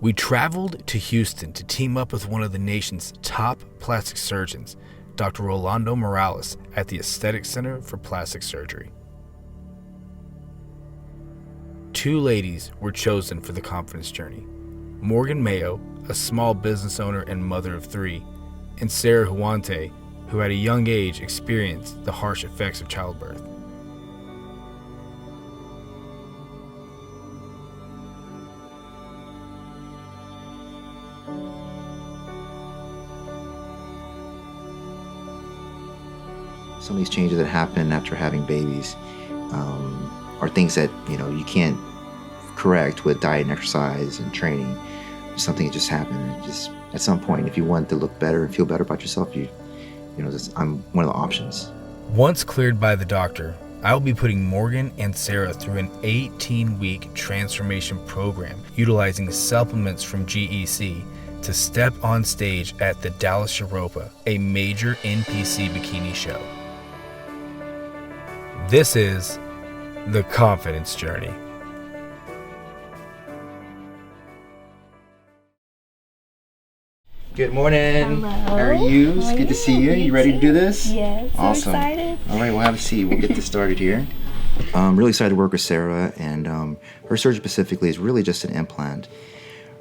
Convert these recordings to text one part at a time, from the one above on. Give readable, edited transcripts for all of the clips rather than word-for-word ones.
We traveled to Houston to team up with one of the nation's top plastic surgeons, Dr. Rolondo Morales, at the Aesthetic Center for Plastic Surgery. Two ladies were chosen for the confidence journey: Morgan Mayo, a small business owner and mother of three, and Sarah Huante, who at a young age experienced the harsh effects of childbirth. Some of these changes that happen after having babies are things that you can't correct with diet and exercise and training. Something that just happened. And just at some point, if you want to look better and feel better about yourself, I'm one of the options. Once cleared by the doctor, I will be putting Morgan and Sarah through an 18-week transformation program utilizing supplements from GEC to step on stage at the Dallas Europa, a major NPC bikini show. This is the confidence journey. Good morning. Hello. How are you? It's good to see you. You ready to do this? Yes. Awesome. I'm excited. All right, we'll have a seat. We'll get this started here. I'm really excited to work with Sarah, and her surgery specifically is really just an implant.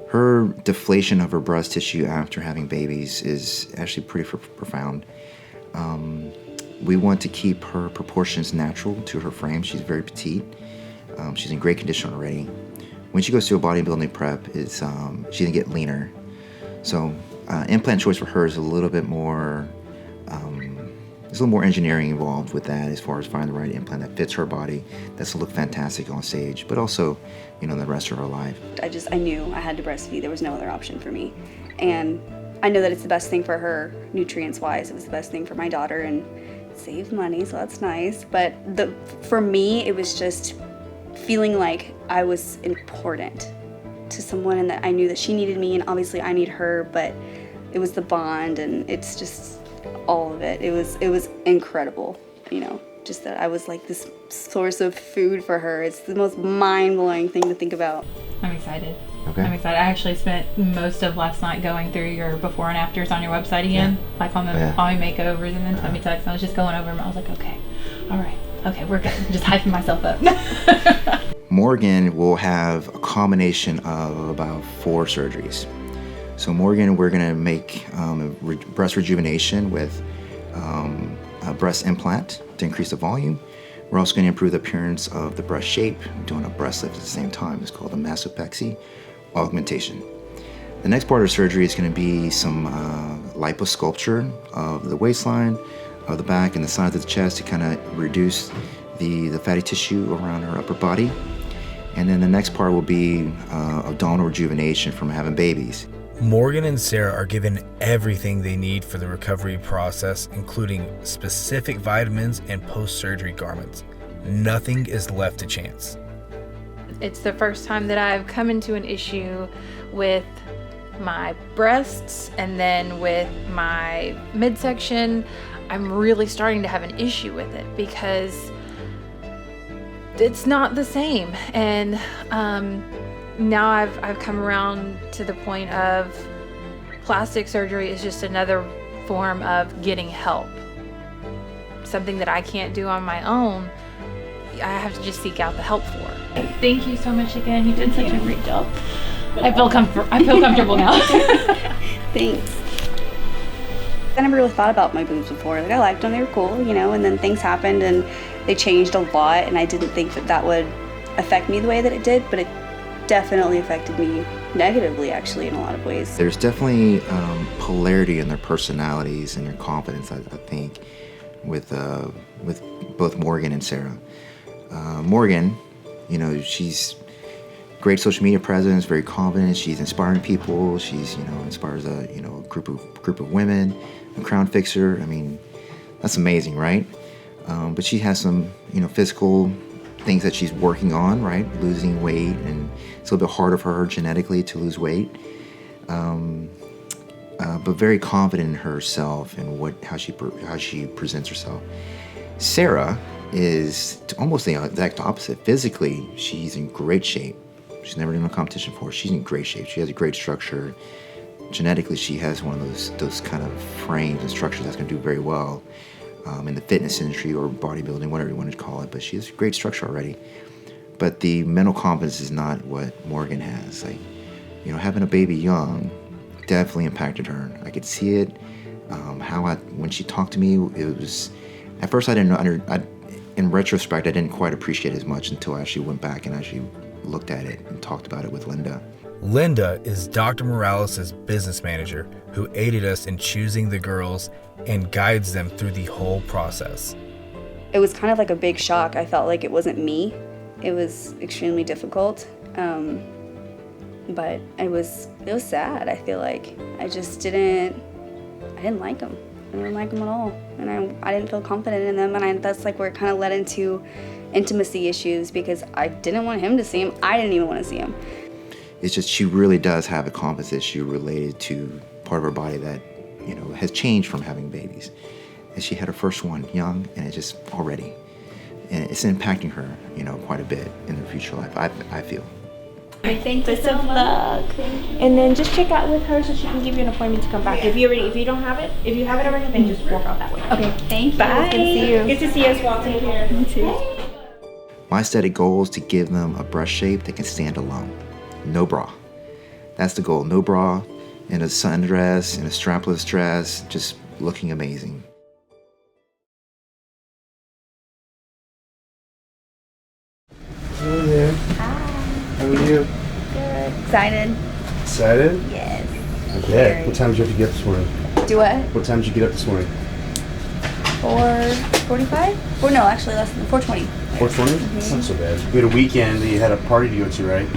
Her deflation of her breast tissue after having babies is actually pretty profound. We want to keep her proportions natural to her frame. She's very petite. She's in great condition already. When she goes to a bodybuilding prep, she's gonna get leaner. So implant choice for her is a little bit more, there's a little more engineering involved with that as far as finding the right implant that fits her body, that's to look fantastic on stage, but also, the rest of her life. I knew I had to breastfeed. There was no other option for me. And I know that it's the best thing for her, nutrients-wise. It was the best thing for my daughter, and saved money, so that's nice. But for me, it was just feeling like I was important to someone, and that I knew that she needed me, and obviously I need her, but it was the bond, and it's just all of it. It was incredible, just that I was like this source of food for her. It's the most mind-blowing thing to think about. I'm excited. Okay. I'm excited. I actually spent most of last night going through your before and afters on your website again, like on the Mommy makeovers and then tummy tucks. And I was just going over them. I was like, okay, all right, okay, we're good. Just hyping myself up. Morgan will have a combination of about 4 surgeries. So Morgan, we're gonna make breast rejuvenation with a breast implant to increase the volume. We're also gonna improve the appearance of the breast shape, doing a breast lift at the same time. It's called a mastopexy augmentation. The next part of the surgery is gonna be some liposculpture of the waistline, of the back, and the sides of the chest to kind of reduce the fatty tissue around her upper body. And then the next part will be abdominal rejuvenation from having babies. Morgan and Sarah are given everything they need for the recovery process, including specific vitamins and post-surgery garments. Nothing is left to chance. It's the first time that I've come into an issue with my breasts, and then with my midsection, I'm really starting to have an issue with it because it's not the same. And now I've come around to the point of plastic surgery is just another form of getting help. Something that I can't do on my own, I have to just seek out the help for. Thank you so much again. You did such a great job. I feel comfortable now. Thanks. I never really thought about my boobs before. Like, I liked them, they were cool, and then things happened and they changed a lot, and I didn't think that would affect me the way that it did, but it definitely affected me negatively, actually, in a lot of ways. There's definitely polarity in their personalities and their confidence, I think, with both Morgan and Sarah. Morgan, she's great social media presence, very confident. She's inspiring people. She's, inspires a group of women. A crown fixer. I mean, that's amazing, right? But she has some, physical things that she's working on, right? Losing weight, and it's a little bit harder for her genetically to lose weight. But very confident in herself and how she presents herself. Sarah is almost the exact opposite. Physically, she's in great shape, She's never done a competition before. She's in great shape. She has a great structure. Genetically, she has one of those kind of frames and structures that's going to do very well in the fitness industry or bodybuilding, whatever you want to call it. But she has a great structure already. But the mental confidence is not what Morgan has. Like, you know, having a baby young definitely impacted her. I could see it. When she talked to me, it was, at first I didn't know, in retrospect, I didn't quite appreciate it as much until I actually went back and actually looked at it and talked about it with Linda. Linda is Dr. Morales' business manager who aided us in choosing the girls and guides them through the whole process. It was kind of like a big shock. I felt like it wasn't me. It was extremely difficult, but it was sad. I feel like I didn't like them. I didn't like them at all, and I didn't feel confident in them, and that's like where it kind of led into intimacy issues because I didn't want him to see him. I didn't even want to see him. It's just she really does have a confidence issue related to part of her body that, you know, has changed from having babies. And she had her first one young, and it just already, and it's impacting her, you know, quite a bit in her future life, I feel. Thank you so much. And then just check out with her so she can give you an appointment to come back. If you don't have it, if you have it already, then just walk out that way. Okay, thank you. Bye. Good to see you. Good to see you as well. Take care. You too. My stated goal is to give them a breast shape that can stand alone. No bra. That's the goal. No bra, in a sundress, in a strapless dress, just looking amazing. Hello there. Hi. How are you? Good. Excited? Excited? Yes. Okay. What time did you have to get up this morning? Do what? What time did you get up this morning? 4:45? Or no, actually less than 4:20. 4:20? That's not so bad. We had a weekend that you had a party to go to, right?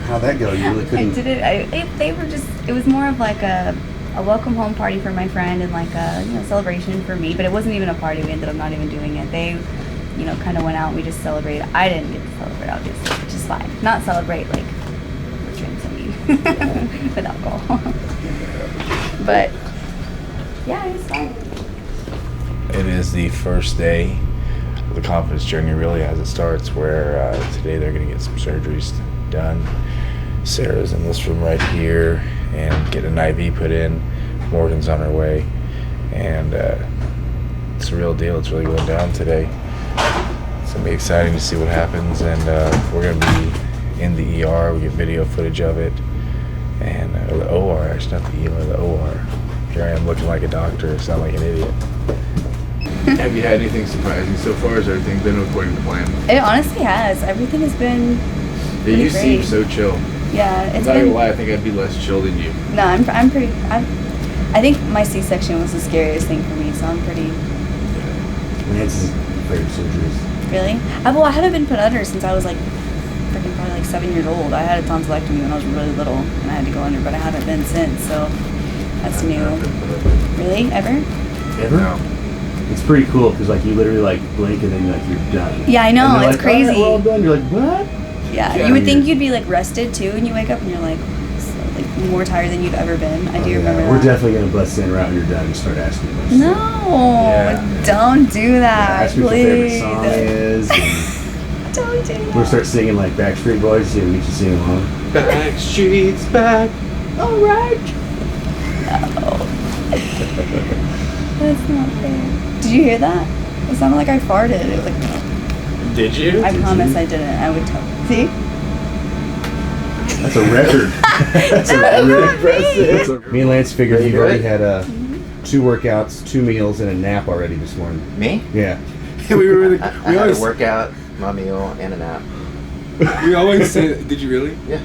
How'd that go? You really couldn't. I did it. They were just. It was more of like a welcome home party for my friend and like a celebration for me. But it wasn't even a party. We ended up not even doing it. They, kind of went out and we just celebrated. I didn't get to celebrate, obviously, which is fine. Not celebrate like with drinks, I mean, with alcohol. But yeah, it was fine. It is the first day of the confidence journey, really, as it starts, where today they're going to get some surgeries done. Sarah's in this room right here and get an IV put in. Morgan's on her way, and it's a real deal. It's really going down today. It's going to be exciting to see what happens, and we're going to be in the ER. We get video footage of it, and the OR, actually, not the ER, the OR. Here I am looking like a doctor, sound like an idiot. Have you had anything surprising so far? Has everything been according to plan? It honestly has. Everything has been pretty You great. seem so chill. Yeah, I'm it's not been. gonna lie, I think I'd be less chill than you. No, I'm pretty. I think my C-section was the scariest thing for me, so I'm pretty. Nancy's afraid of surgeries. Really? I haven't been put under since I was like freaking probably like 7 years old. I had a tonsillectomy when I was really little, and I had to go under, but I haven't been since. So that's new. Really? Ever? Ever? No. It's pretty cool because like you literally like blink and then like you're done. Yeah, I know. And they're It's like, crazy. "All right, we're all done." You're like, what? Yeah, you would think you'd be like rested too, and you wake up and you're like more tired than you've ever been. I do remember that. We're definitely gonna bust in right when you're done and start asking questions. No, don't do that, Ask me what your favorite please. song is. And Don't do that. we'll start singing like Backstreet Boys and we can sing along. Backstreet's back. All right. No. That's not fair. Did you hear that? It sounded like I farted. It was like, Did you? I promise I didn't. I would tell. See? That's a record. That's a record. Me and Lance figured you've already had 2 workouts, 2 meals, and a nap already this morning. Me? Yeah. we I had a workout, my meal, and a nap. We always say, did you really? Yeah.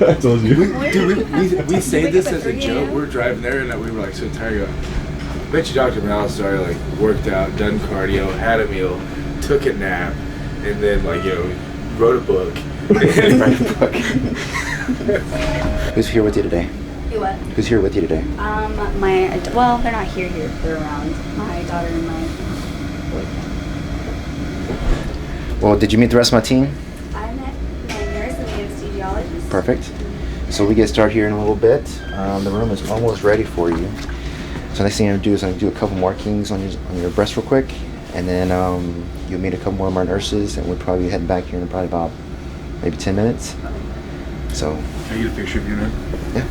I told you. We say wake this up at as a 3 joke. a.m.? We're driving there and we were like so tired. I bet you Dr. Morales started like worked out, done cardio, had a meal, took a nap, and then wrote a book. Who's here with you today? You what? Who's here with you today? Well, they're not here. They're around. My daughter and my boyfriend. Well, did you meet the rest of my team? I met my nurse and the anesthesiologist. Perfect. So we get started here in a little bit. The room is almost ready for you. So next thing I'm gonna do is I'm gonna do a couple markings on your breast real quick, and then you'll meet a couple more of our nurses, and we'll probably be heading back here in probably about maybe 10 minutes. So. Can I get a picture of you now? Yeah.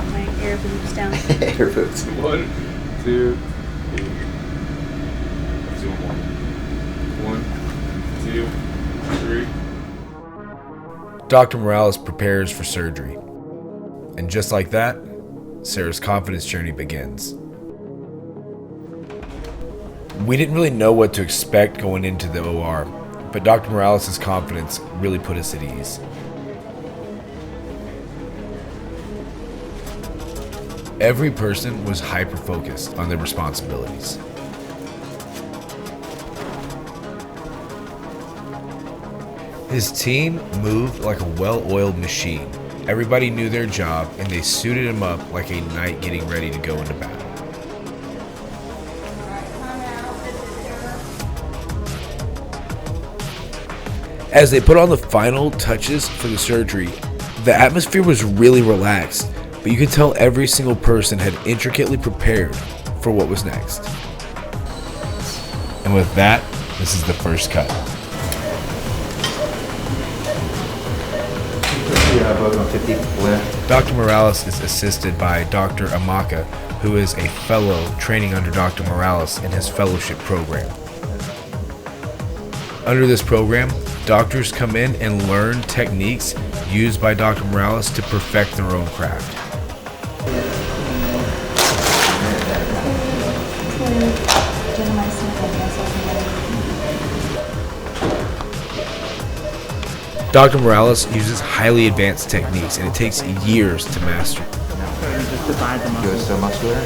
My air boobs down. Air boots. 1, 2, 3. Let's do one more. 1, 2, 3. Dr. Morales prepares for surgery. And just like that, Sarah's confidence journey begins. We didn't really know what to expect going into the OR, but Dr. Morales' confidence really put us at ease. Every person was hyper-focused on their responsibilities. His team moved like a well-oiled machine. Everybody knew their job, and they suited him up like a knight getting ready to go into battle. As they put on the final touches for the surgery, the atmosphere was really relaxed, but you could tell every single person had intricately prepared for what was next. And with that, this is the first cut. Dr. Morales is assisted by Dr. Amaka, who is a fellow training under Dr. Morales in his fellowship program. Under this program, doctors come in and learn techniques used by Dr. Morales to perfect their own craft. Dr. Morales uses highly advanced techniques, and it takes years to master. Just divide the muscle. Go so muscular.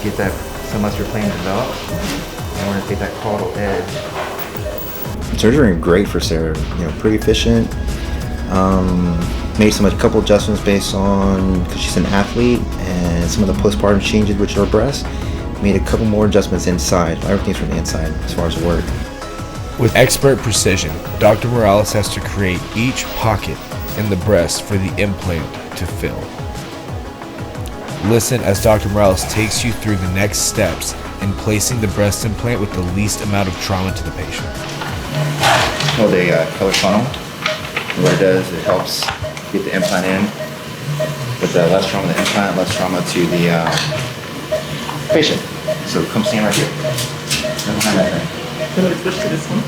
Get that so muscular plane developed. And we're gonna take that caudal edge. Surgery was great for Sarah. Pretty efficient. Made a couple adjustments based on because she's an athlete and some of the postpartum changes with her breast. Made a couple more adjustments inside. Everything's from the inside as far as work. With expert precision, Dr. Morales has to create each pocket in the breast for the implant to fill. Listen as Dr. Morales takes you through the next steps in placing the breast implant with the least amount of trauma to the patient. Called a color funnel. What it does, it helps get the implant in with less trauma to the implant, less trauma to the patient. So come stand right here. Right behind that thing. Can I switch to this one?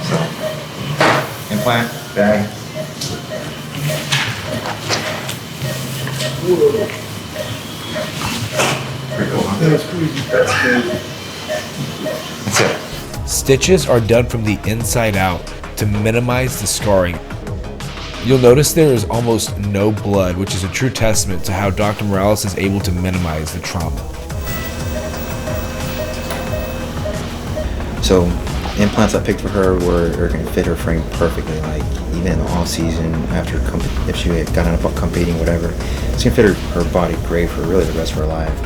So, implant, bag. Pretty cool, huh? That's it. Stitches are done from the inside out to minimize the scarring. You'll notice there is almost no blood, which is a true testament to how Dr. Morales is able to minimize the trauma. So, implants I picked for her are going to fit her frame perfectly. Like even in the off season, after if she had gotten up competing, whatever, it's going to fit her body great for really the rest of her life.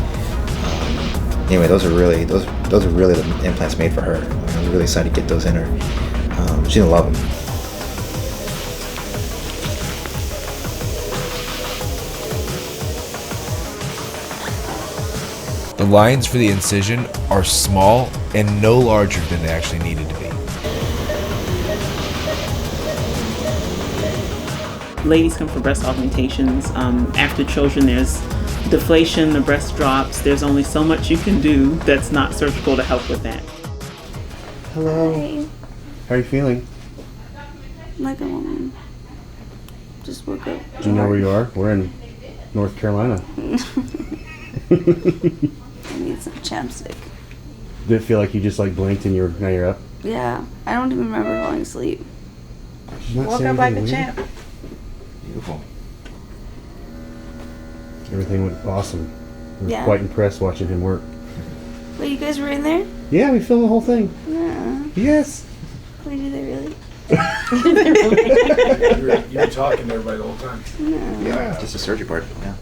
Anyway, those are really the implants made for her. I was really excited to get those in her. She's gonna love them. The lines for the incision are small and no larger than they actually needed to be. Ladies come for breast augmentations. After children, there's deflation, the breast drops. There's only so much you can do that's not surgical to help with that. Hello. Hi. How are you feeling? Like a woman. Just woke up. Do you know where you are? We're in North Carolina. I need some chapstick. Did it feel like you just blinked and now you're up? Yeah, I don't even remember falling asleep. She's not Woke saying up like a anything weird? champ. Beautiful. Everything went awesome. I was Yeah. quite impressed watching him work. Wait, you guys were in there? Yeah, we filmed the whole thing. Yeah. Yes. Wait, did they really? You were talking to everybody the whole time. No. Yeah, just the surgery part. Yeah.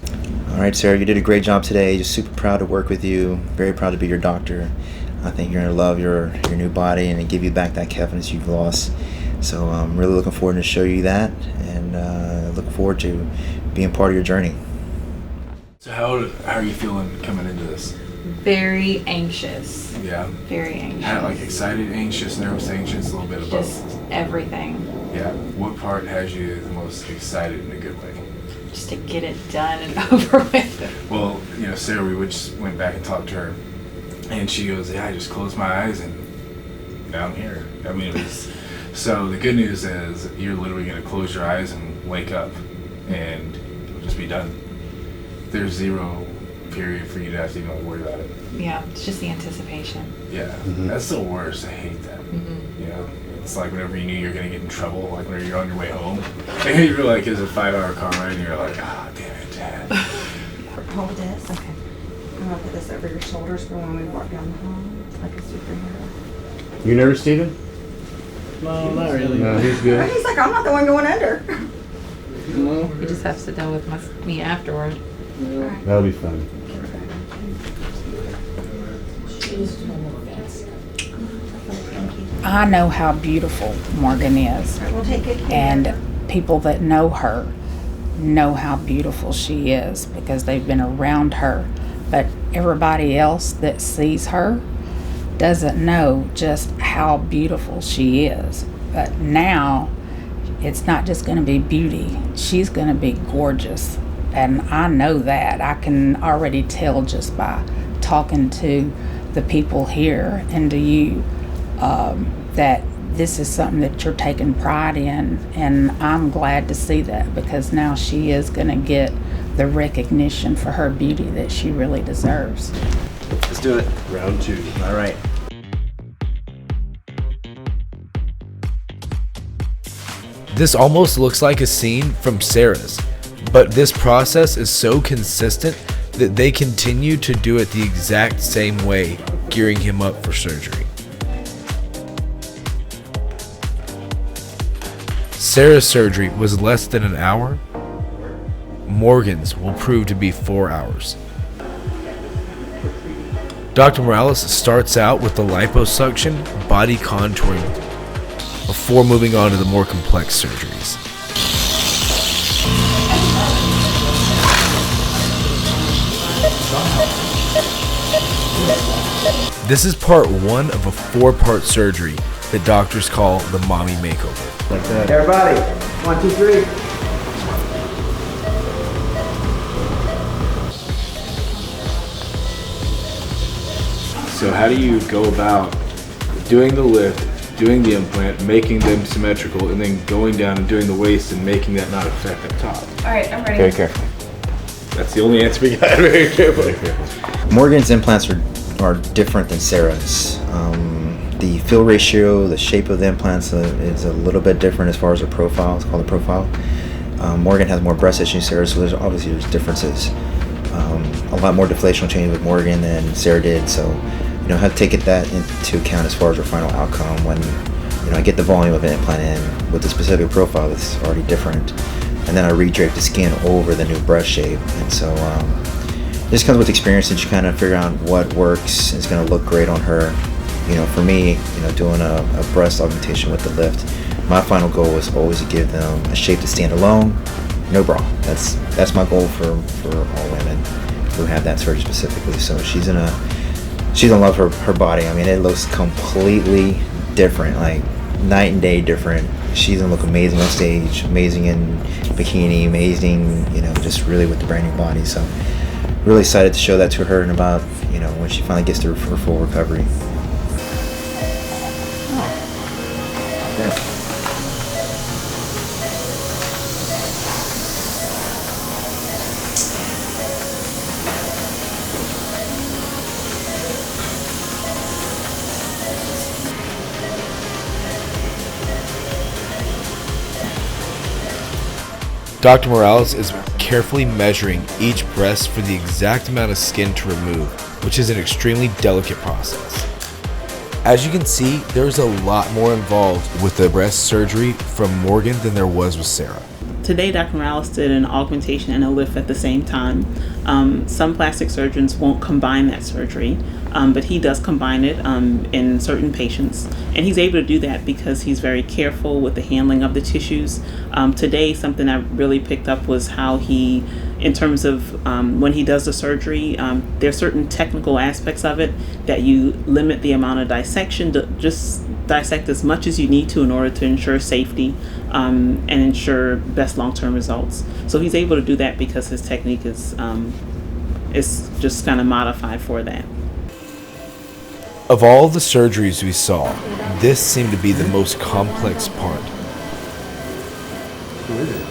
All right, Sarah, you did a great job today. Just super proud to work with you. Very proud to be your doctor. I think you're gonna love your new body and give you back that confidence you've lost. So I'm really looking forward to show you that, and look forward to being part of your journey. So how are you feeling coming into this? very anxious. Yeah. Very anxious. Kind of like excited, anxious, nervous, anxious, a little bit of Just both. everything. Yeah. What part has you the most excited in a good way? Just to get it done and over with. Well, you know, Sarah, we just went back and talked to her, and she goes, "Yeah, I just closed my eyes and now I'm here." I mean, it was. So the good news is you're literally going to close your eyes and wake up, and it'll just be done. There's zero period for you to have to even worry about it. Yeah, it's just the anticipation. Yeah, that's the worst. I hate that. You know, it's like whenever you knew you're gonna get in trouble, like whenever you're on your way home, and you're like, it's a 5-hour car ride, and you're like, ah, damn it, Dad. Hold this. Okay. I'm gonna put this over your shoulders for when we walk down the hall. It's like a superhero. You nervous, Steven? No, not really. No, he's good. He's like, I'm not the one going under. You just have to sit down with me afterward. That'll be fun. I know how beautiful Morgan is, We'll take good care. and people that know her know how beautiful she is because they've been around her. But everybody else that sees her doesn't know just how beautiful she is. But now it's not just going to be beauty, she's going to be gorgeous. And I know that. I can already tell just by talking to the people here and to you that this is something that you're taking pride in, and I'm glad to see that because now she is going to get the recognition for her beauty that she really deserves. Let's do it. Round 2. All right. This almost looks like a scene from Sarah's, but this process is so consistent that they continue to do it the exact same way, gearing him up for surgery. Sarah's surgery was less than an hour. Morgan's will prove to be 4 hours. Dr. Morales starts out with the liposuction body contouring before moving on to the more complex surgeries. This is part 1 of a 4-part surgery that doctors call the mommy makeover. Like that. Everybody, 1, 2, 3. So how do you go about doing the lift, doing the implant, making them symmetrical, and then going down and doing the waist and making that not affect the top? All right, I'm ready. Very carefully. That's the only answer we got. Very carefully. Morgan's implants are different than Sarah's. The fill ratio, the shape of the implants is a little bit different as far as the profile. It's called a profile. Morgan has more breast tissue than Sarah, so there's differences. A lot more deflational change with Morgan than Sarah did, so I have to take that into account as far as our final outcome when I get the volume of an implant in with the specific profile that's already different, and then I redrape the skin over the new breast shape, and so this comes with experience, and you kind of figure out what works is going to look great on her. For me, doing a breast augmentation with the lift, my final goal was always to give them a shape to stand alone, no bra. That's my goal for all women who have that surgery specifically. So she's gonna love her body. I mean, it looks completely different, like night and day different. She's gonna look amazing on stage, amazing in bikini, amazing, just really with the brand new body. So really excited to show that to her in about, when she finally gets through her full recovery. Dr. Morales is carefully measuring each breast for the exact amount of skin to remove, which is an extremely delicate process. As you can see, there's a lot more involved with the breast surgery from Morgan than there was with Sarah. today, Dr. Morales did an augmentation and a lift at the same time. Some plastic surgeons won't combine that surgery, but he does combine it in certain patients. And he's able to do that because he's very careful with the handling of the tissues. Today, something I really picked up was how he, in terms of when he does the surgery, there are certain technical aspects of it that you limit the amount of dissection, to just dissect as much as you need to in order to ensure safety and ensure best long-term results. So he's able to do that because his technique is just kind of modified for that. Of all the surgeries we saw, this seemed to be the most complex part. Who is it?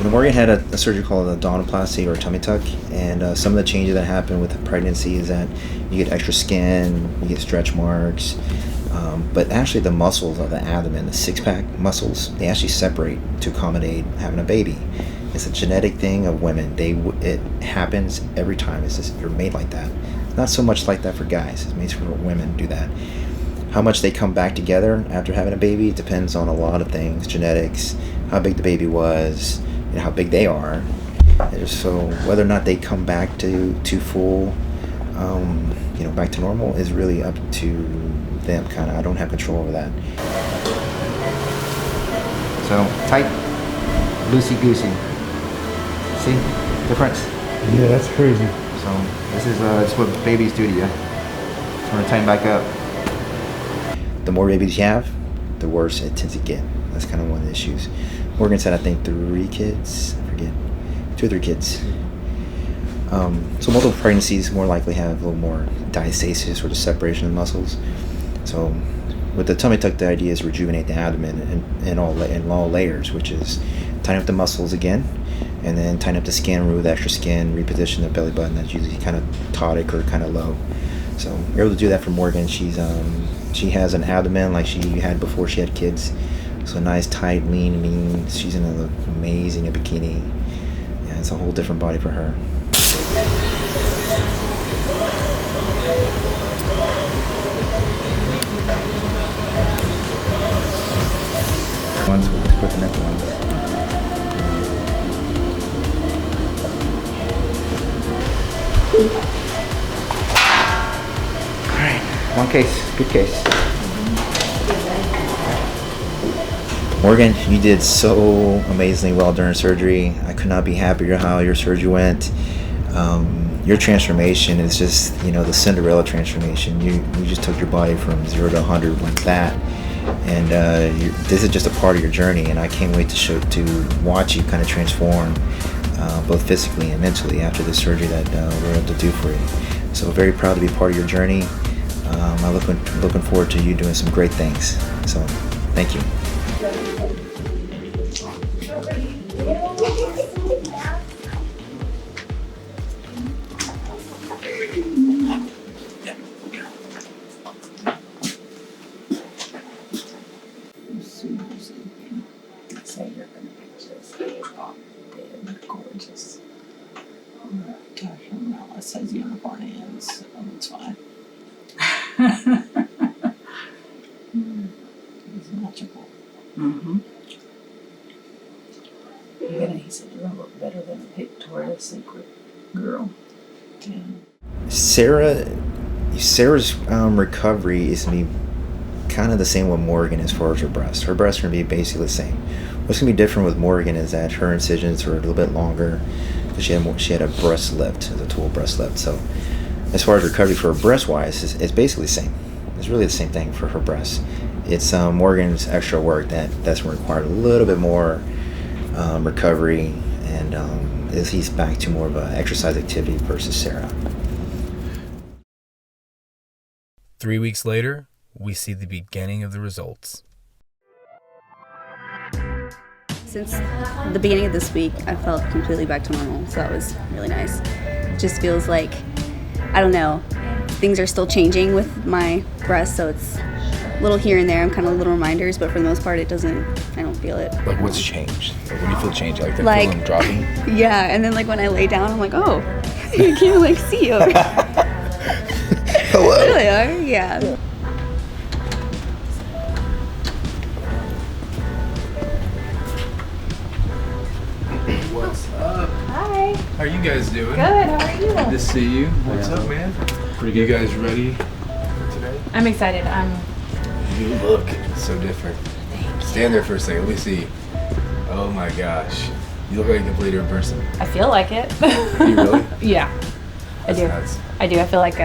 Morgan had a surgery called a abdominoplasty or tummy tuck, and some of the changes that happen with pregnancy is that you get extra skin, you get stretch marks, but actually the muscles of the abdomen, the six-pack muscles, they actually separate to accommodate having a baby. It's a genetic thing of women. It happens every time. It's just, you're made like that. Not so much like that for guys. It's made for women to do that. How much they come back together after having a baby depends on a lot of things: genetics, how big the baby was, how big they are. So whether or not they come back to full, back to normal is really up to them. Kind of, I don't have control over that. So tight, loosey goosey. See difference? Yeah, that's crazy. So this is what babies do to you. So we're gonna tighten back up. The more babies you have, the worse it tends to get. That's kind of one of the issues. Morgan said, I think 3 kids, I forget, 2 or 3 kids. So multiple pregnancies more likely have a little more diastasis, or the separation of the muscles. So with the tummy tuck, the idea is to rejuvenate the abdomen in all layers, which is tighten up the muscles again, and then tighten up the skin, remove the extra skin, reposition the belly button that's usually kind of tautic or kind of low. So we're able to do that for Morgan. She has an abdomen like she had before she had kids. So nice, tight, lean, mean. She's gonna look amazing in bikini. Yeah, it's a whole different body for her. Ones, we'll put the next ones. All right, one case, good case. Morgan, you did so amazingly well during surgery. I could not be happier how your surgery went. Your transformation is just, the Cinderella transformation. You just took your body from 0 to 100 like that. And this is just a part of your journey, and I can't wait to watch you kind of transform, both physically and mentally after this surgery that we're able to do for you. So very proud to be part of your journey. I'm looking forward to you doing some great things. So thank you. Says unicorn hands, so it's fine. He's magical. Mm-hmm. Yeah, he said you're gonna look better than a Victoria's Secret girl. Yeah. Sarah's recovery is gonna be kind of the same with Morgan as far as her breasts. Her breasts are gonna be basically the same. What's gonna be different with Morgan is that her incisions are a little bit longer. She had a breast lift, a total breast lift. So as far as recovery for her breast wise, it's basically the same. It's really the same thing for her breasts. It's Morgan's extra work that's required a little bit more recovery, and he's back to more of an exercise activity versus Sarah. 3 weeks later, we see the beginning of the results. Since the beginning of this week, I felt completely back to normal, so that was really nice. It just feels like, I don't know, things are still changing with my breasts, so it's little here and there, kind of little reminders, but for the most part, I don't feel it. Like, what's changed? Like, when you feel change, like the Like- feeling dropping? Yeah, and then like when I lay down, I'm like, oh, I can't like see you. Hello. There they are, yeah. What's up? Hi. How are you guys doing? Good. How are you? Good to see you. What's up, man? Pretty You good. guys ready for today? I'm excited. You look so different. Stand there for a second. Let me see. Oh my gosh. You look like a completely different person. I feel like it. You really? Yeah, I That's do. nuts. I do. I feel like,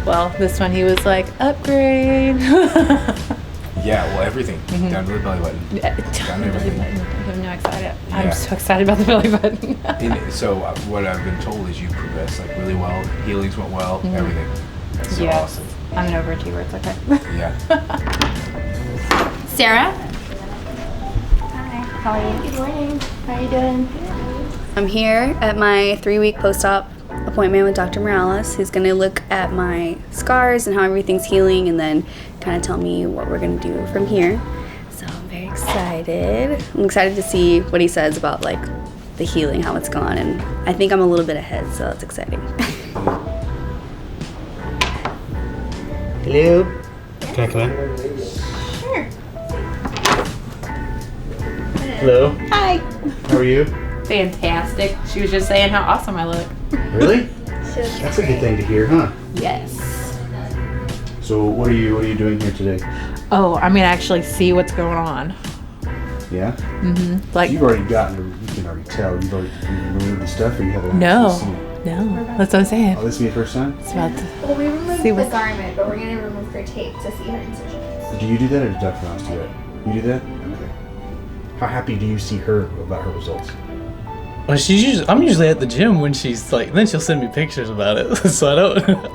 well, this one he was like, upgrade. Yeah, well, everything. Down to the belly button. Down to everything. I have no excited. Yeah. I'm so excited about the belly button. So what I've been told is you progressed like really well. Healings went well. Everything. That's so Yes. awesome. I'm an overachiever. It's okay. Yeah. Sarah? Hi. How are you? Good morning. How are you doing? I'm here at my 3-week post-op appointment with Dr. Morales, who's going to look at my scars and how everything's healing, and then kind of tell me what we're going to do from here. So I'm very excited. I'm excited to see what he says about like the healing, how it's gone, and I think I'm a little bit ahead, so that's exciting. Hello. Can I come in? Sure. Hello. Hi. How are you? Fantastic. She was just saying how awesome I look. Really? That's a good thing to hear, huh? Yes. So what are you doing here today? Oh, I'm gonna actually see what's going on. Yeah? Mm-hmm. Like, You've already you can already tell. You've removed the stuff, or you haven't no, actually seen it? no. That's what I'm saying. Oh, this will be your first time? It's about to. Well, we removed See the what's- garment, but we're gonna remove her tape to see her incisions. Do you do that, or does Dr. Ross do that? You do that? Okay. How happy do you see her about her results? Well, I'm usually at the gym when she's like. Then she'll send me pictures about it. So I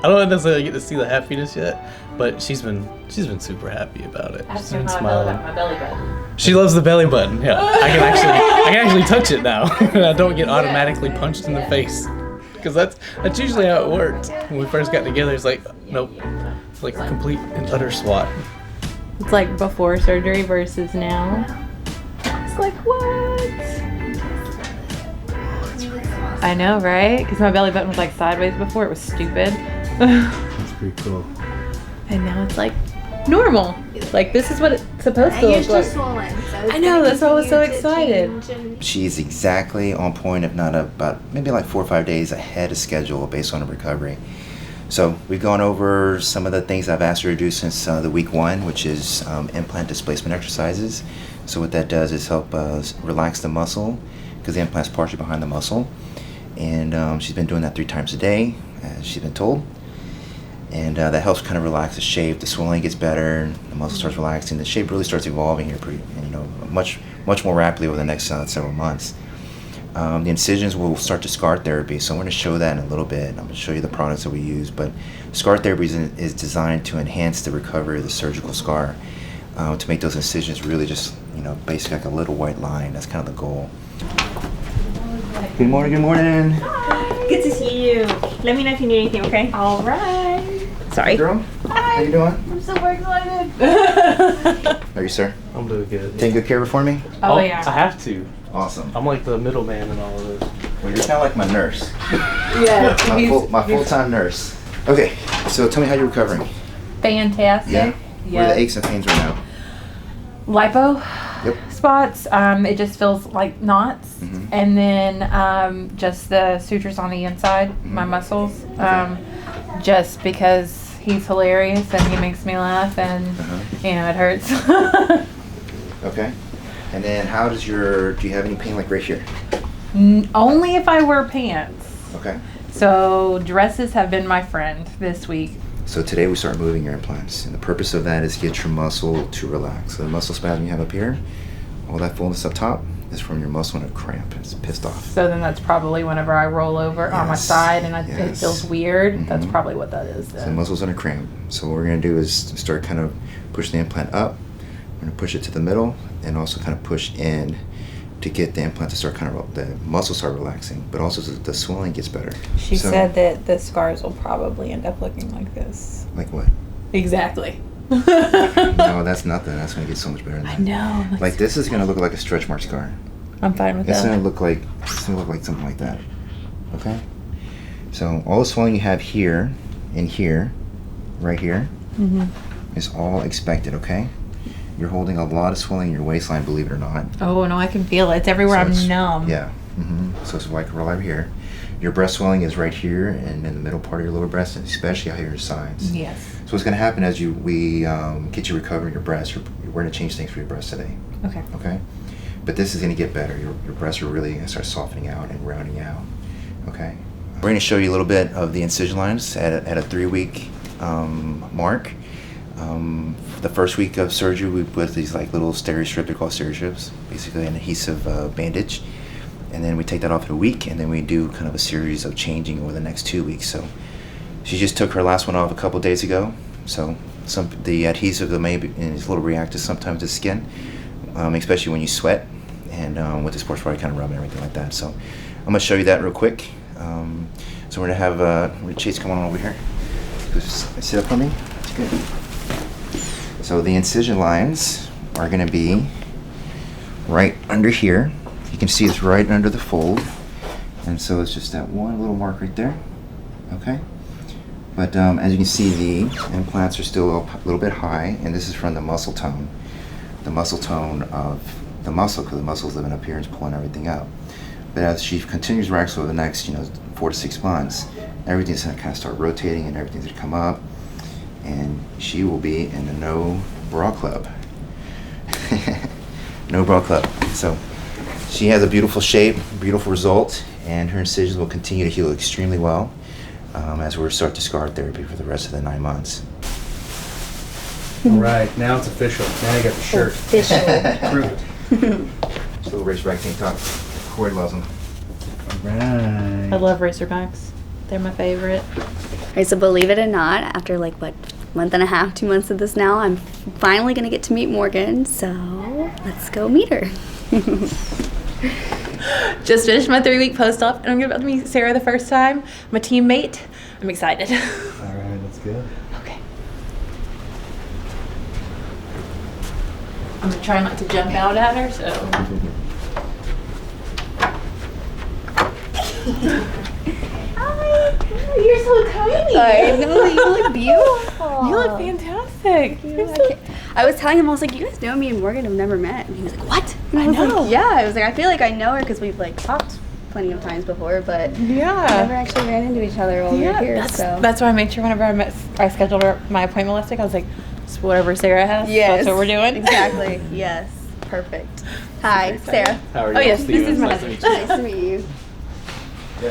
don't necessarily get to see the happiness yet. But she's been super happy about it. She's been smiling. my belly button. She loves the belly button. Yeah, I can actually touch it now. I don't get automatically punched in the face. Because that's usually how it worked. When we first got together, it's like, nope, it's like a complete and utter swat. It's like before surgery versus now. It's like what? I know, right? Because my belly button was like sideways before. It was stupid. That's pretty cool. And now it's like normal. Like this is what it's supposed to And you're look like. still swollen, so it's I know, gonna that's why I was so continue to excited. change and- She's exactly on point, if not about maybe like 4 or 5 days ahead of schedule based on her recovery. So we've gone over some of the things I've asked her to do since the week 1, which is implant displacement exercises. So what that does is help relax the muscle, because the implant's partially behind the muscle. And she's been doing that 3 times a day, as she's been told. And that helps kind of relax the shape. The swelling gets better, the muscle starts relaxing. The shape really starts evolving here much more rapidly over the next several months. The incisions will start to scar therapy, so I'm going to show that in a little bit. I'm going to show you the products that we use, but scar therapy is designed to enhance the recovery of the surgical scar, to make those incisions really just, basically like a little white line. That's kind of the goal. Good morning, good morning. Good to see you. Let me know if you need anything, okay? All right. Sorry. Girl, how you doing? I'm super excited. How are you, sir? I'm doing good. Taking good care of it for me? Oh I yeah. have to. Awesome. I'm like the middleman in all of this. Well, you're kind of like my nurse. Yeah. my full-time nurse. Okay, so tell me how you're recovering. Fantastic. Yeah? Where are the aches and pains right now? Lipo Yep. spots. It just feels like knots, Mhm. and then just the sutures on the inside, my muscles. Just because he's hilarious and he makes me laugh, and it hurts. Okay. And then how does do you have any pain like right here? Only if I wear pants. Okay. So dresses have been my friend this week. So today we start moving your implants, and the purpose of that is to get your muscle to relax. So the muscle spasm you have up here, all that fullness up top, is from your muscle in a cramp. It's pissed off. So then that's probably whenever I roll over on my Yes. side and it Yes. feels weird. That's Mhm. probably what that is So the then. muscle's in a cramp. So what we're going to do is start kind of pushing the implant up. We're going to push it to the middle and also kind of push in to get the implant to start the muscle start relaxing, but also the swelling gets better. She So- said that the scars will probably end up looking like this. Like what? Exactly. No, that's nothing. That's gonna get so much better than that. I know. Like this is gonna look like a stretch mark scar. I'm fine with It's that. gonna look like something like that. Okay. So all the swelling you have here and here, right here, is all expected. Okay. You're holding a lot of swelling in your waistline, believe it or not. Oh no, I can feel it. It's everywhere. So I'm it's- numb. Yeah. So it's like right here. Your breast swelling is right here and in the middle part of your lower breast, and especially out here your sides. Yes. So what's going to happen as we get you recovering your breast, we're going to change things for your breast today. Okay. Okay? But this is going to get better. Your breasts are really going to start softening out and rounding out. Okay? We're going to show you a little bit of the incision lines at a 3-week mark. The first week of surgery, we put these like little steri-strips, they're called steri-strips, basically an adhesive bandage. And then we take that off in a week, and then we do kind of a series of changing over the next 2 weeks. So she just took her last one off a couple days ago. So the adhesive is a little reactive sometimes to skin, especially when you sweat, and with the sports bra, kind of rub and everything like that. So I'm gonna show you that real quick. So we're gonna have Chase come on over here. Just sit up for me. That's good. So the incision lines are gonna be right under here. You can see it's right under the fold, and so it's just that one little mark right there. Okay, but as you can see, the implants are still a little bit high, and this is from the muscle tone of the muscle, because the muscle's living up here and it's pulling everything up. But as she continues to relax over the next 4 to 6 months, everything's going to kind of start rotating and everything's going to come up, and she will be in the no bra club. No bra club. So she has a beautiful shape, beautiful result, and her incisions will continue to heal extremely well as we start the scar therapy for the rest of the 9 months. All right, now it's official. Now you got the shirt. Official. Approved. Little racerback tank top. Corey loves them. All right. I love racerbacks. They're my favorite. Alright, so believe it or not, after like month and a half, 2 months of this now, I'm finally gonna get to meet Morgan. So let's go meet her. Just finished my 3-week post-op, and I'm about to meet Sarah the first time, my teammate. I'm excited. All right, that's good. Okay. I'm gonna try not to jump out at her, so. Hi, you're so tiny. I know, you look beautiful. You look fantastic. You're so I was telling him, I was like, you guys know me and Morgan have never met. And he was like, what? And I was know. like, yeah. I was like, I feel like I know her because we've like talked plenty of times before, but Yeah. never actually ran into each other while we were here. That's why I made sure whenever I scheduled my appointment last week, I was like, it's whatever Sarah has. Yes. That's what we're doing. Exactly. Yes. Perfect. Hi, Sarah. How are you? Oh, yes, this is my Nice to meet you. Nice to meet you.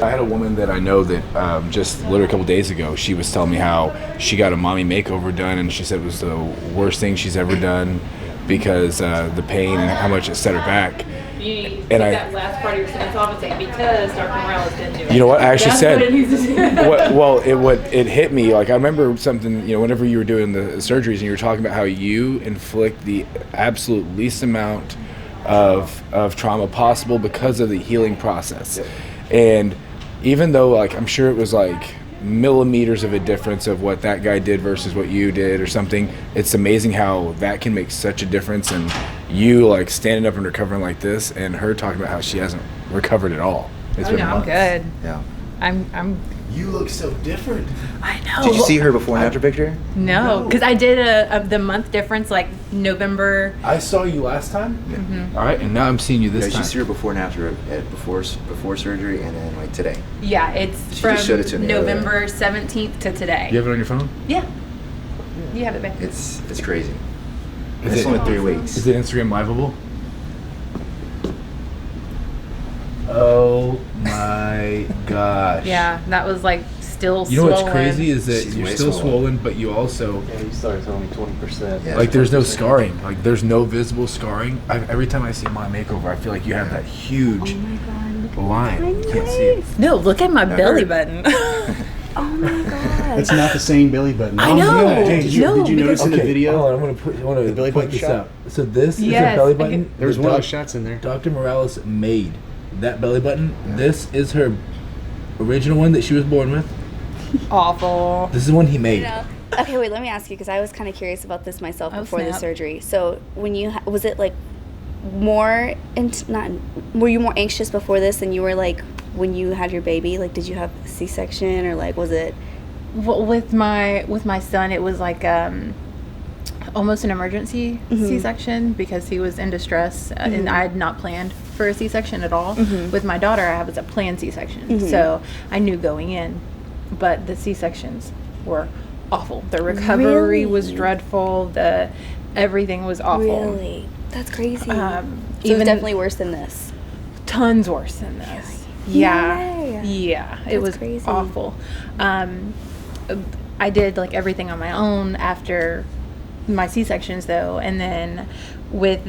I had a woman that I know that just literally a couple days ago, she was telling me how she got a mommy makeover done, and she said it was the worst thing she's ever done because the pain and how much it set her back. You And I- that last part of your sentence off and say, because Dr. Morales didn't do it. You know what? I actually That's said, what it needs to do. it hit me. Like I remember something, whenever you were doing the surgeries and you were talking about how you inflict the absolute least amount of trauma possible because of the healing process. And even though I'm sure it was millimeters of a difference of what that guy did versus what you did or something, it's amazing how that can make such a difference. And you standing up and recovering like this, and her talking about how she hasn't recovered at all. It's been I'm months. good. Yeah. I'm. You look so different. I know. Did you see her before and after picture? No, because I did the month difference November. I saw you last time. Mm-hmm. All right, and now I'm seeing you this Yeah, time. you see her before and after before surgery, and then today. Yeah, it's She from just showed it to me earlier. November 17th to today. You have it on your phone? Yeah. You have it back. It's crazy. Is It's it- only 3 weeks. Is it Instagram liveable? Oh my gosh. Yeah, that was still You know what's swollen. crazy is that She's you're way still swollen. swollen, but you also Yeah, you started telling me 20%. Yeah. there's no scarring. There's no visible scarring. Every time I see my makeover, I feel like you have that huge line. You can't see it. No, look at my I belly heard. button. Oh my god. It's not the same belly button. I know. Hey, did you No, notice in the video? Hold on, I want to belly point button this shot? out. So this is Yes, a belly I button. can- There's that one of those shots in there. Dr. Morales made that belly button. This is her original one that she was born with. Awful. This is the one he made. Okay, wait, let me ask you, because I was kind of curious about this myself before the snap. surgery. So when you, was it like were you more anxious before this than you were like when you had your baby? Like, did you have a C-section, or like, was it? Well, with my son, it was like almost an emergency C-section because he was in distress, and I had not planned for a C-section at all. With my daughter, I was a planned C-section, so I knew going in, but the C-sections were awful. The recovery was dreadful. Everything was awful. Really? That's crazy. So even definitely worse than this. Tons worse than this. Yeah. It was crazy. Awful. I did like everything on my own after my C-sections though, and then with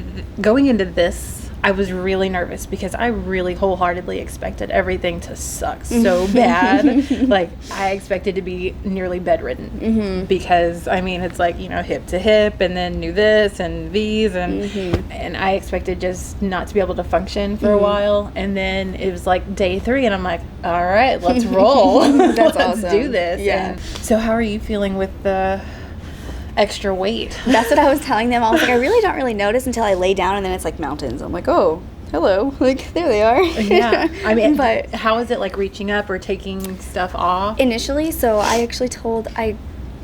going into this, I was really nervous because I really wholeheartedly expected everything to suck so bad. Like, I expected to be nearly bedridden because, I mean, it's like, you know, hip to hip, and then do this and these, and I expected just not to be able to function for a while. And then it was like day 3, and I'm like, all right, let's roll. That's let's awesome. do this. Yeah. And so how are you feeling with the extra weight? That's what I was telling them. I was like, I really don't really notice until I lay down, and then it's like mountains. I'm like, oh, hello. Like, there they are. Yeah. I mean, but how is it like reaching up or taking stuff off? Initially, so I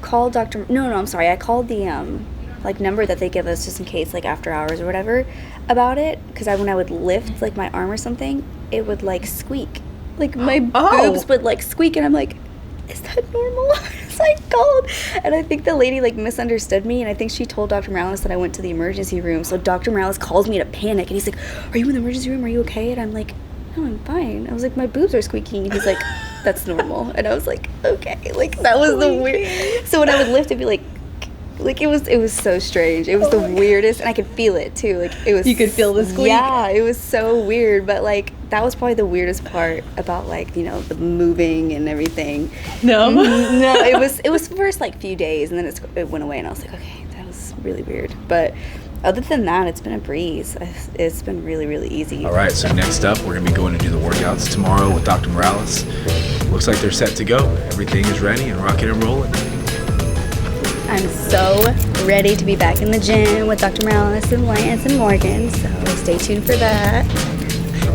called Dr. I'm sorry. I called the like number that they give us just in case, like after hours or whatever, about it. Because when I would lift like my arm or something, it would like squeak. Like my boobs would like squeak, and I'm like, is that normal? So I called, and I think the lady like misunderstood me, and I think she told Dr. Morales that I went to the emergency room. So Dr. Morales calls me to panic, and he's like, are you in the emergency room? Are you okay? And I'm like, no, I'm fine. I was like, my boobs are squeaking. And he's like, that's normal. And I was like, okay. Like, that was the weird. So when I would lift, it'd be like it was so strange. It was the weirdest, and I could feel it too. Like, it was. You could feel the squeak. Yeah, it was so weird. But like, that was probably the weirdest part about, like, you know, the moving and everything. No. No, it was the first like few days, and then it went away, and I was like, okay, that was really weird. But other than that, it's been a breeze. It's been really, really easy. All right, so next up, we're going to be going to do the workouts tomorrow with Dr. Morales. Looks like they're set to go. Everything is ready and rocking and rolling. I'm so ready to be back in the gym with Dr. Morales and Lance and Morgan, so stay tuned for that.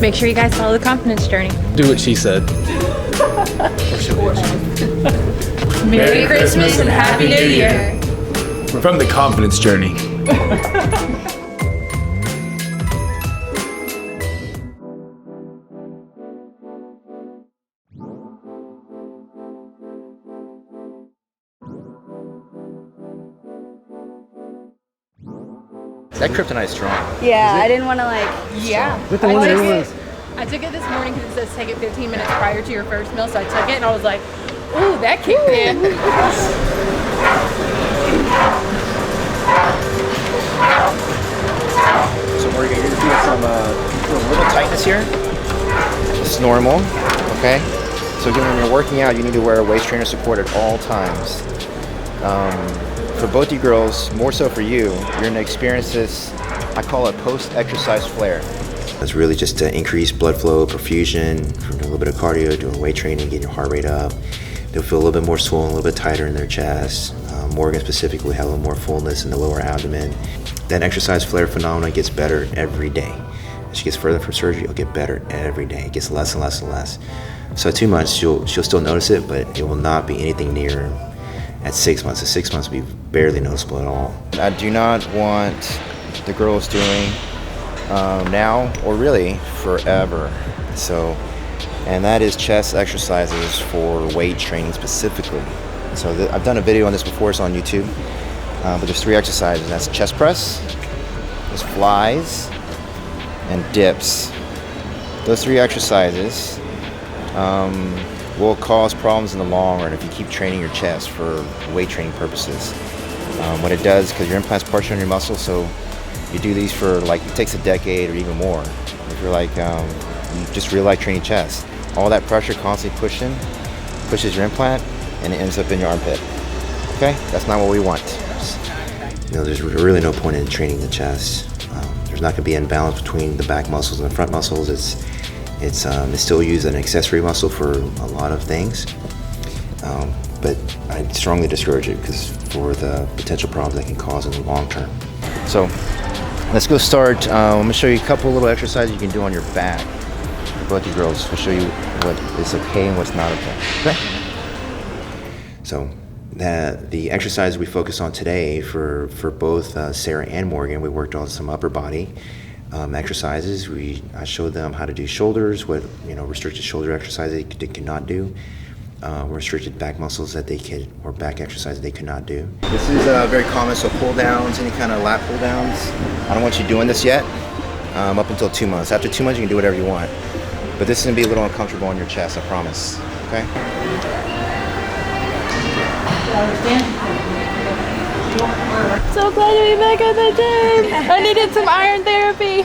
Make sure you guys follow the confidence journey. Do what she said. Or she'll hit you. Merry Christmas and Happy New Year. From the confidence journey. That kryptonite strong. Yeah, I didn't want to like. Yeah. I took it this morning because it says take it 15 minutes prior to your first meal, so I took it and I was like, ooh, that kicked in. So Morgan, you're feeling a little tightness here. It's normal, okay? So again, when you're working out, you need to wear a waist trainer support at all times. For both you girls, more so for you, you're going to experience this, I call it post-exercise flare. It's really just to increase blood flow, perfusion, from doing a little bit of cardio, doing weight training, getting your heart rate up. They'll feel a little bit more swollen, a little bit tighter in their chest. Morgan specifically will have a little more fullness in the lower abdomen. That exercise flare phenomenon gets better every day. As she gets further from surgery, it'll get better every day. It gets less and less and less. So at 2 months, she'll still notice it, but it will not be anything near at 6 months. At 6 months will be barely noticeable at all. I do not want the girls doing now, or really forever. So, and that is chest exercises for weight training specifically. So I've done a video on this before, it's on YouTube. But there's 3 exercises. That's chest press, there's flies, and dips. Those 3 exercises will cause problems in the long run if you keep training your chest for weight training purposes. What it does, because your implant's partially on your muscle, so you do these for like, it takes a decade or even more. If you're like, you just really like training chest, all that pressure constantly pushes your implant, and it ends up in your armpit. Okay, that's not what we want. You know, there's really no point in training the chest. There's not going to be an imbalance between the back muscles and the front muscles. It's still used as an accessory muscle for a lot of things. but I strongly discourage it because for the potential problems that can cause in the long term. So let's go start. I'm going to show you a couple little exercises you can do on your back. Both you girls, we'll show you what is okay and what's not okay. Okay? So the exercise we focus on today for both Sarah and Morgan, we worked on some upper body exercises. I showed them how to do shoulders, what restricted shoulder exercises they cannot do, restricted back muscles that they could, or back exercises they could not do. This is very common, so pull downs, any kind of lat pull downs. I don't want you doing this yet, up until 2 months. After 2 months, you can do whatever you want. But this is gonna be a little uncomfortable on your chest, I promise, okay? So glad to be back at the gym. I needed some iron therapy.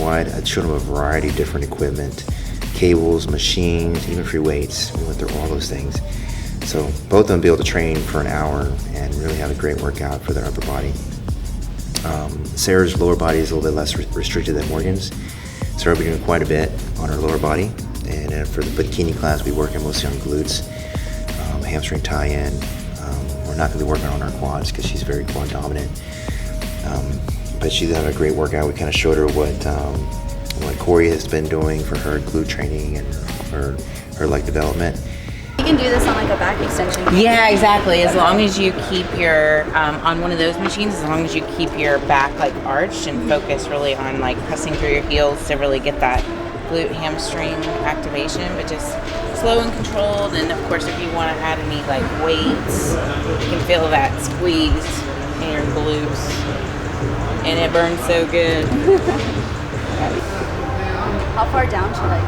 I showed them a variety of different equipment, cables, machines, even free weights. We went through all those things. So both of them be able to train for an hour and really have a great workout for their upper body. Sarah's lower body is a little bit less restricted than Morgan's. Sarah will be doing quite a bit on her lower body. And for the Bikini class, we work mostly on glutes, hamstring tie-in. We're not going to be working on our quads because she's very quad dominant. But she's had a great workout. We kind of showed her what Corey has been doing for her glute training and her leg development. You can do this on like a back extension. Yeah, exactly. As long as you keep your on one of those machines, as long as you keep your back like arched and focus really on like pressing through your heels to really get that glute hamstring activation, but just slow and controlled. And of course, if you want to add any like weights, you can feel that squeeze in your glutes. And it burns so good. How far down should I?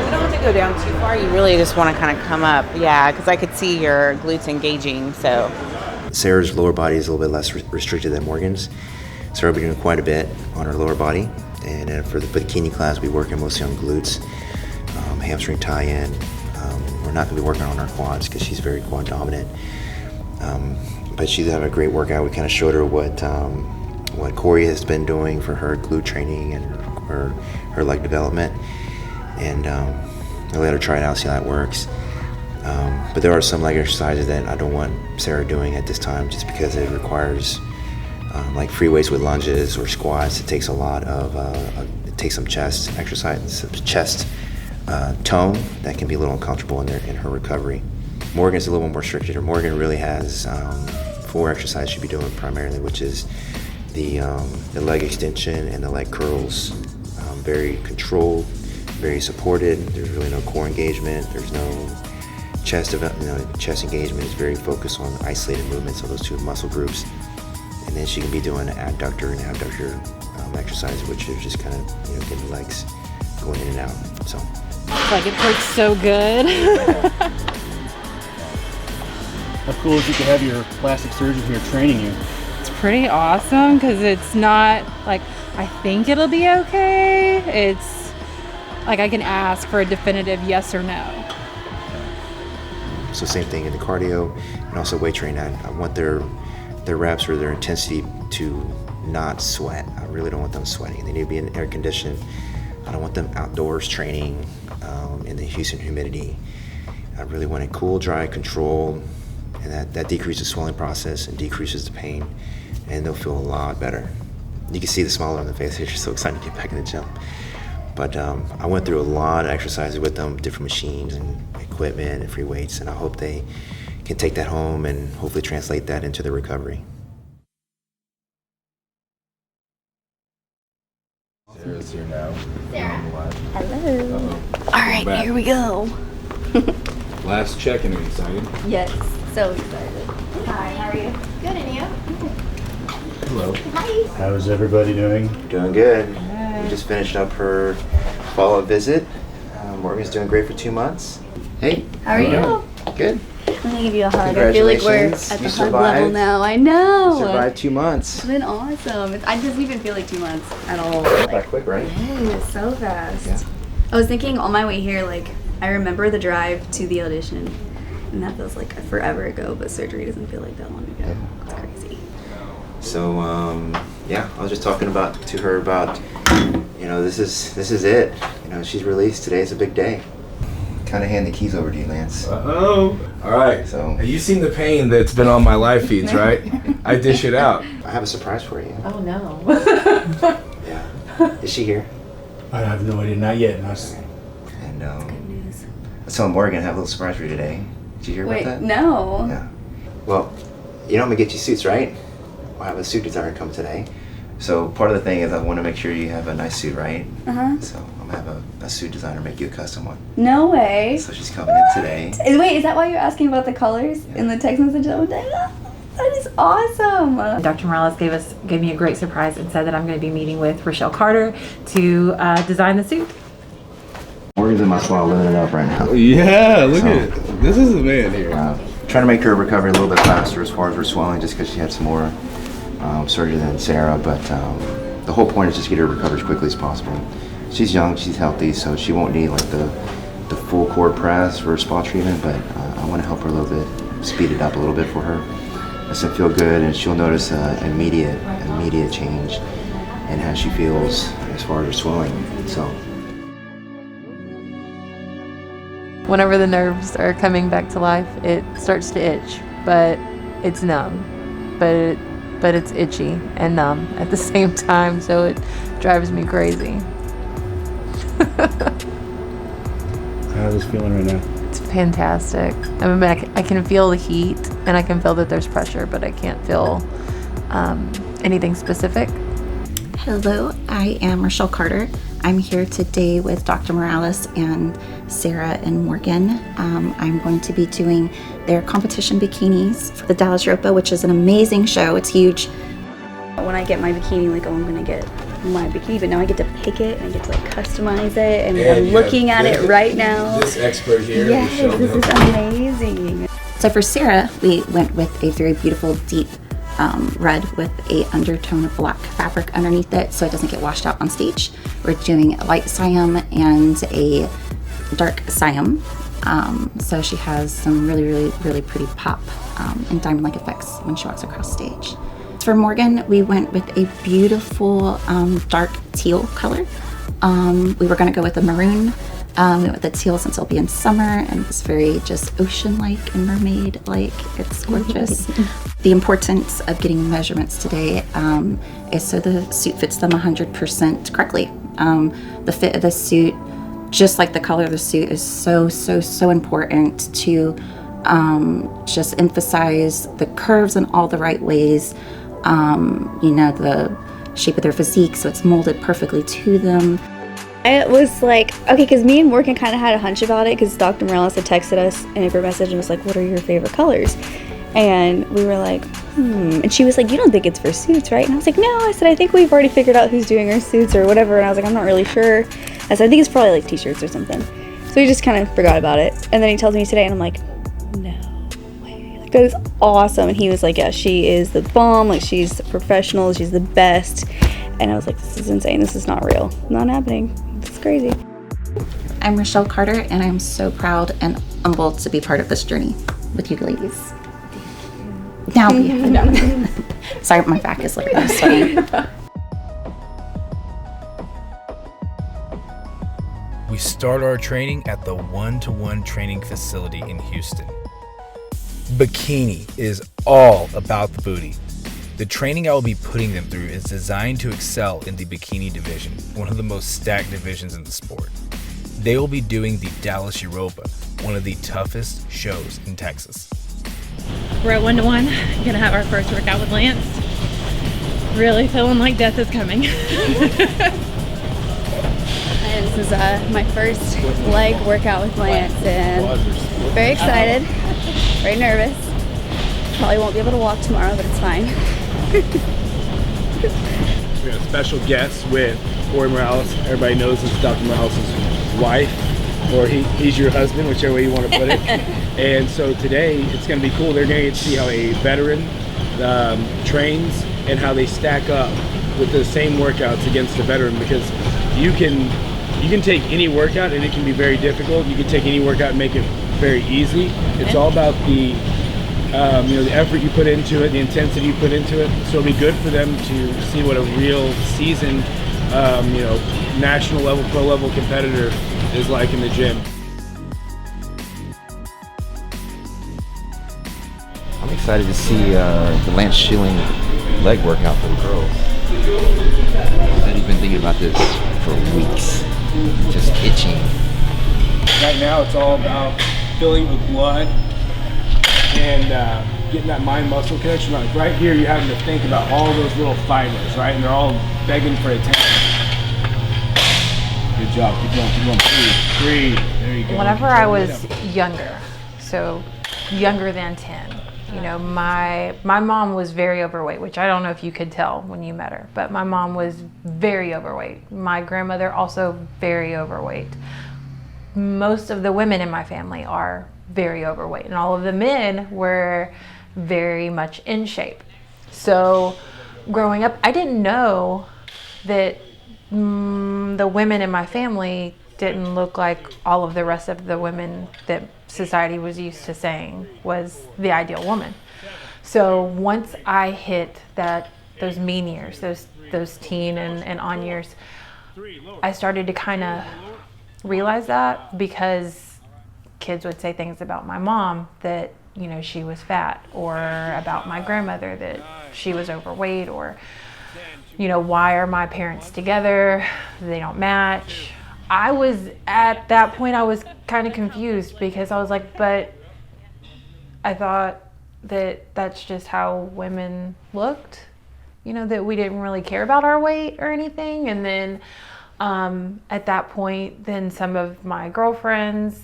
You don't have to go down too far. You really just want to kind of come up. Yeah, because I could see your glutes engaging, so. Sarah's lower body is a little bit less restricted than Morgan's. Sarah will be doing quite a bit on her lower body. And for the Bikini class, we work mostly on glutes, hamstring tie-in. We're not going to be working on our quads because she's very quad dominant. But she's had a great workout. We kind of showed her what Corey has been doing for her glute training and her leg development, and I let her try it out, see how it works. But there are some leg exercises that I don't want Sarah doing at this time, just because it requires like free weights with lunges or squats. It takes a lot of it takes some chest exercise, some chest tone that can be a little uncomfortable in her recovery. Morgan's a little more restricted. Morgan really has 4 exercises she'd be doing primarily, which is the leg extension and the leg curls. Very controlled, very supported. There's really no core engagement. There's no chest engagement. It's very focused on isolated movements of those 2 muscle groups. And then she can be doing an adductor and abductor exercise, which is just kind of getting the legs going in and out. So like it hurts so good. How cool is it to have your plastic surgeon here training you? It's pretty awesome because it's not like I think it'll be okay. It's like I can ask for a definitive yes or no. So same thing in the cardio and also weight training. I want their reps or their intensity to not sweat. I really don't want them sweating. They need to be in air conditioned. I don't want them outdoors training in the Houston humidity. I really want it cool, dry, controlled, and that decreases the swelling process and decreases the pain, and they'll feel a lot better. You can see the smile on their face. They're just so excited to get back in the gym. But I went through a lot of exercises with them, different machines and equipment and free weights, and I hope they can take that home and hopefully translate that into their recovery. Sarah's here now. Sarah. Hello. right, here we go. Last check-in, are you excited? Yes, so excited. Hi, how are you? Good, and you? Hello. Hi. How's everybody doing? Doing good. We just finished up her follow-up visit. Morgan's doing great for 2 months. Hey. How are you? Good. I'm gonna give you a hug. I feel like we're at the hug level now. I know. Survived 2 months. It's been awesome. It doesn't even feel like 2 months at all. That quick, right? It's so fast. Yeah. I was thinking on my way here, like, I remember the drive to the audition, and that feels like forever ago, but surgery doesn't feel like that long ago. It's crazy. So, yeah, I was just talking to her about, this is it. She's released. Today's a big day. Kind of hand the keys over to you, Lance. Uh-oh. All right. So you've seen the pain that's been on my live feeds, right? I dish it out. I have a surprise for you. Oh no. Yeah. Is she here? I have no idea. Not yet. And good news. I was telling Morgan I have a little surprise for you today. Did you hear about that? No. Yeah. Well, I'm gonna get you suits, right? I'll have a suit designer come today. So part of the thing is I want to make sure you have a nice suit, right? So I'm gonna have a suit designer make you a custom one. No way. So she's coming in today. Wait, is that why you're asking about the colors in the text message? That is awesome. Dr. Morales gave me a great surprise and said that I'm going to be meeting with Rochelle Carter to design the suit. Morgan's in my spa living it up right now. Yeah, look at it. This is the man here. Trying to make her recovery a little bit faster as far as her swelling, just because she had some more surgery than Sarah. But the whole point is just get her recovered as quickly as possible. She's young, she's healthy, so she won't need like the full cord press for spa treatment. But I want to help her a little bit, speed it up a little bit for her. It's gonna feel good, and she'll notice immediate change in how she feels as far as her swelling. So. Whenever the nerves are coming back to life, it starts to itch, but it's numb. But it's itchy and numb at the same time, so it drives me crazy. How's this feeling right now? It's fantastic. I mean, I can feel the heat, and I can feel that there's pressure, but I can't feel anything specific. Hello, I am Rochelle Carter. I'm here today with Dr. Morales and Sarah and Morgan. I'm going to be doing their competition bikinis for the Dallas Ropa, which is an amazing show. It's huge. When I get my bikini, like, I'm gonna get my bikini, but now I get to pick it and I get to like customize it, and I'm looking at it right now. This expert here. Yes, this is amazing. So for Sarah, we went with a very beautiful deep red with a undertone of black fabric underneath it, so it doesn't get washed out on stage. We're doing a light cyan and a dark cyan. So she has some really pretty pop and diamond-like effects when she walks across stage. For Morgan, we went with a beautiful dark teal color. We were gonna go with a maroon. We went with the teal since it'll be in summer, and it's very just ocean-like and mermaid-like. It's gorgeous. The importance of getting measurements today is so the suit fits them 100% correctly. The fit of the suit, just like the color of the suit, is so important to just emphasize the curves in all the right ways. The shape of their physique, so it's molded perfectly to them. I was like, okay, because me and Morgan kind of had a hunch about it, because Dr. Morales had texted us in a group message and was like, what are your favorite colors? And we were like, And she was like, you don't think it's for suits, right? And I was like, no. I said, I think we've already figured out who's doing our suits or whatever. And I was like, I'm not really sure. I said, I think it's probably like t-shirts or something. So we just kind of forgot about it. And then he tells me today, and I'm like, no way. Like, that is awesome. And he was like, yeah, she is the bomb. Like, she's a professional. She's the best. And I was like, this is insane. This is not real. Not happening. This is crazy. I'm Rochelle Carter, and I'm so proud and humbled to be part of this journey with you ladies. Now sorry, my back is like sweating. We start our training at the one-to-one training facility in Houston. Bikini is all about the booty. The training I will be putting them through is designed to excel in the bikini division, one of the most stacked divisions in the sport. They will be doing the Dallas Europa, one of the toughest shows in Texas. We're at one-to-one, gonna have our first workout with Lance. Really feeling like death is coming. And This is my first leg workout with Lance, and very excited, very nervous. Probably won't be able to walk tomorrow, but it's fine. We have special guests with Dr. Morales. Everybody knows this is Dr. Morales' wife, or he's your husband, whichever way you want to put it. And so today it's going to be cool. They're going to get to see how a veteran trains and how they stack up with the same workouts against a veteran, because you can take any workout and it can be very difficult. You can take any workout and make it very easy. It's all about the the effort you put into it, the intensity you put into it. So it'll be good for them to see what a real seasoned, national level, pro level competitor is like in the gym. I'm excited to see the Lance Schilling leg workout for the girls. I've been thinking about this for weeks, just itching. Right now it's all about filling with blood and getting that mind-muscle connection. Like right here, you're having to think about all those little fibers, right? And they're all begging for attention. Good job, keep going, breathe. There you go. Whenever I was younger, so younger than 10, my mom was very overweight, which I don't know if you could tell when you met her, but my mom was very overweight. My grandmother also very overweight. Most of the women in my family are very overweight, and all of the men were very much in shape. So growing up, I didn't know that the women in my family didn't look like all of the rest of the women that society was used to saying was the ideal woman. So once I hit those mean years, those teen and on years, I started to kind of realize that, because kids would say things about my mom that she was fat, or about my grandmother that she was overweight, or why are my parents together? They don't match. I was at that point, I was kind of confused, because I was like, but I thought that that's just how women looked, that we didn't really care about our weight or anything. And then at that point, then some of my girlfriends,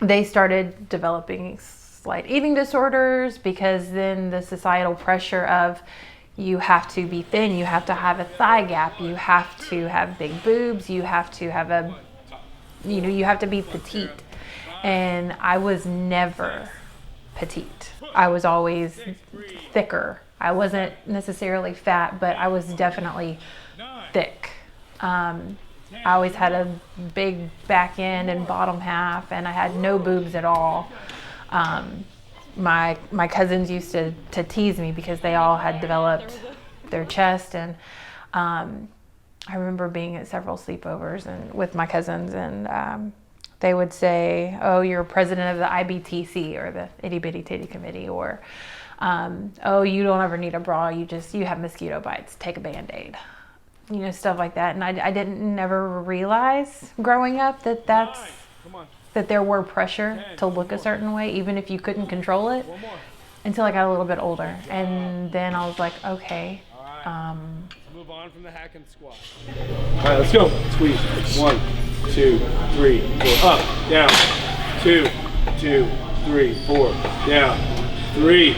they started developing slight eating disorders, because then the societal pressure of you have to be thin, you have to have a thigh gap, you have to have big boobs, you have to have you have to be petite. And I was never petite. I was always thicker. I wasn't necessarily fat, but I was definitely thick. I always had a big back end and bottom half, and I had no boobs at all. My cousins used to tease me because they all had developed their chest, and I remember being at several sleepovers and with my cousins, and they would say, "Oh, you're president of the IBTC, or the Itty Bitty Titty Committee," or "Oh, you don't ever need a bra, you have mosquito bites, take a Band-Aid." Stuff like that. And I didn't never realize growing up that there were pressure to look a certain way, even if you couldn't control it, until I got a little bit older. And then I was like, okay. Move on from the hack and squat. All right, let's go. Squeeze. 1, 2, 3, 4. Up, down. 2, 2, 3, 4. Down. 3,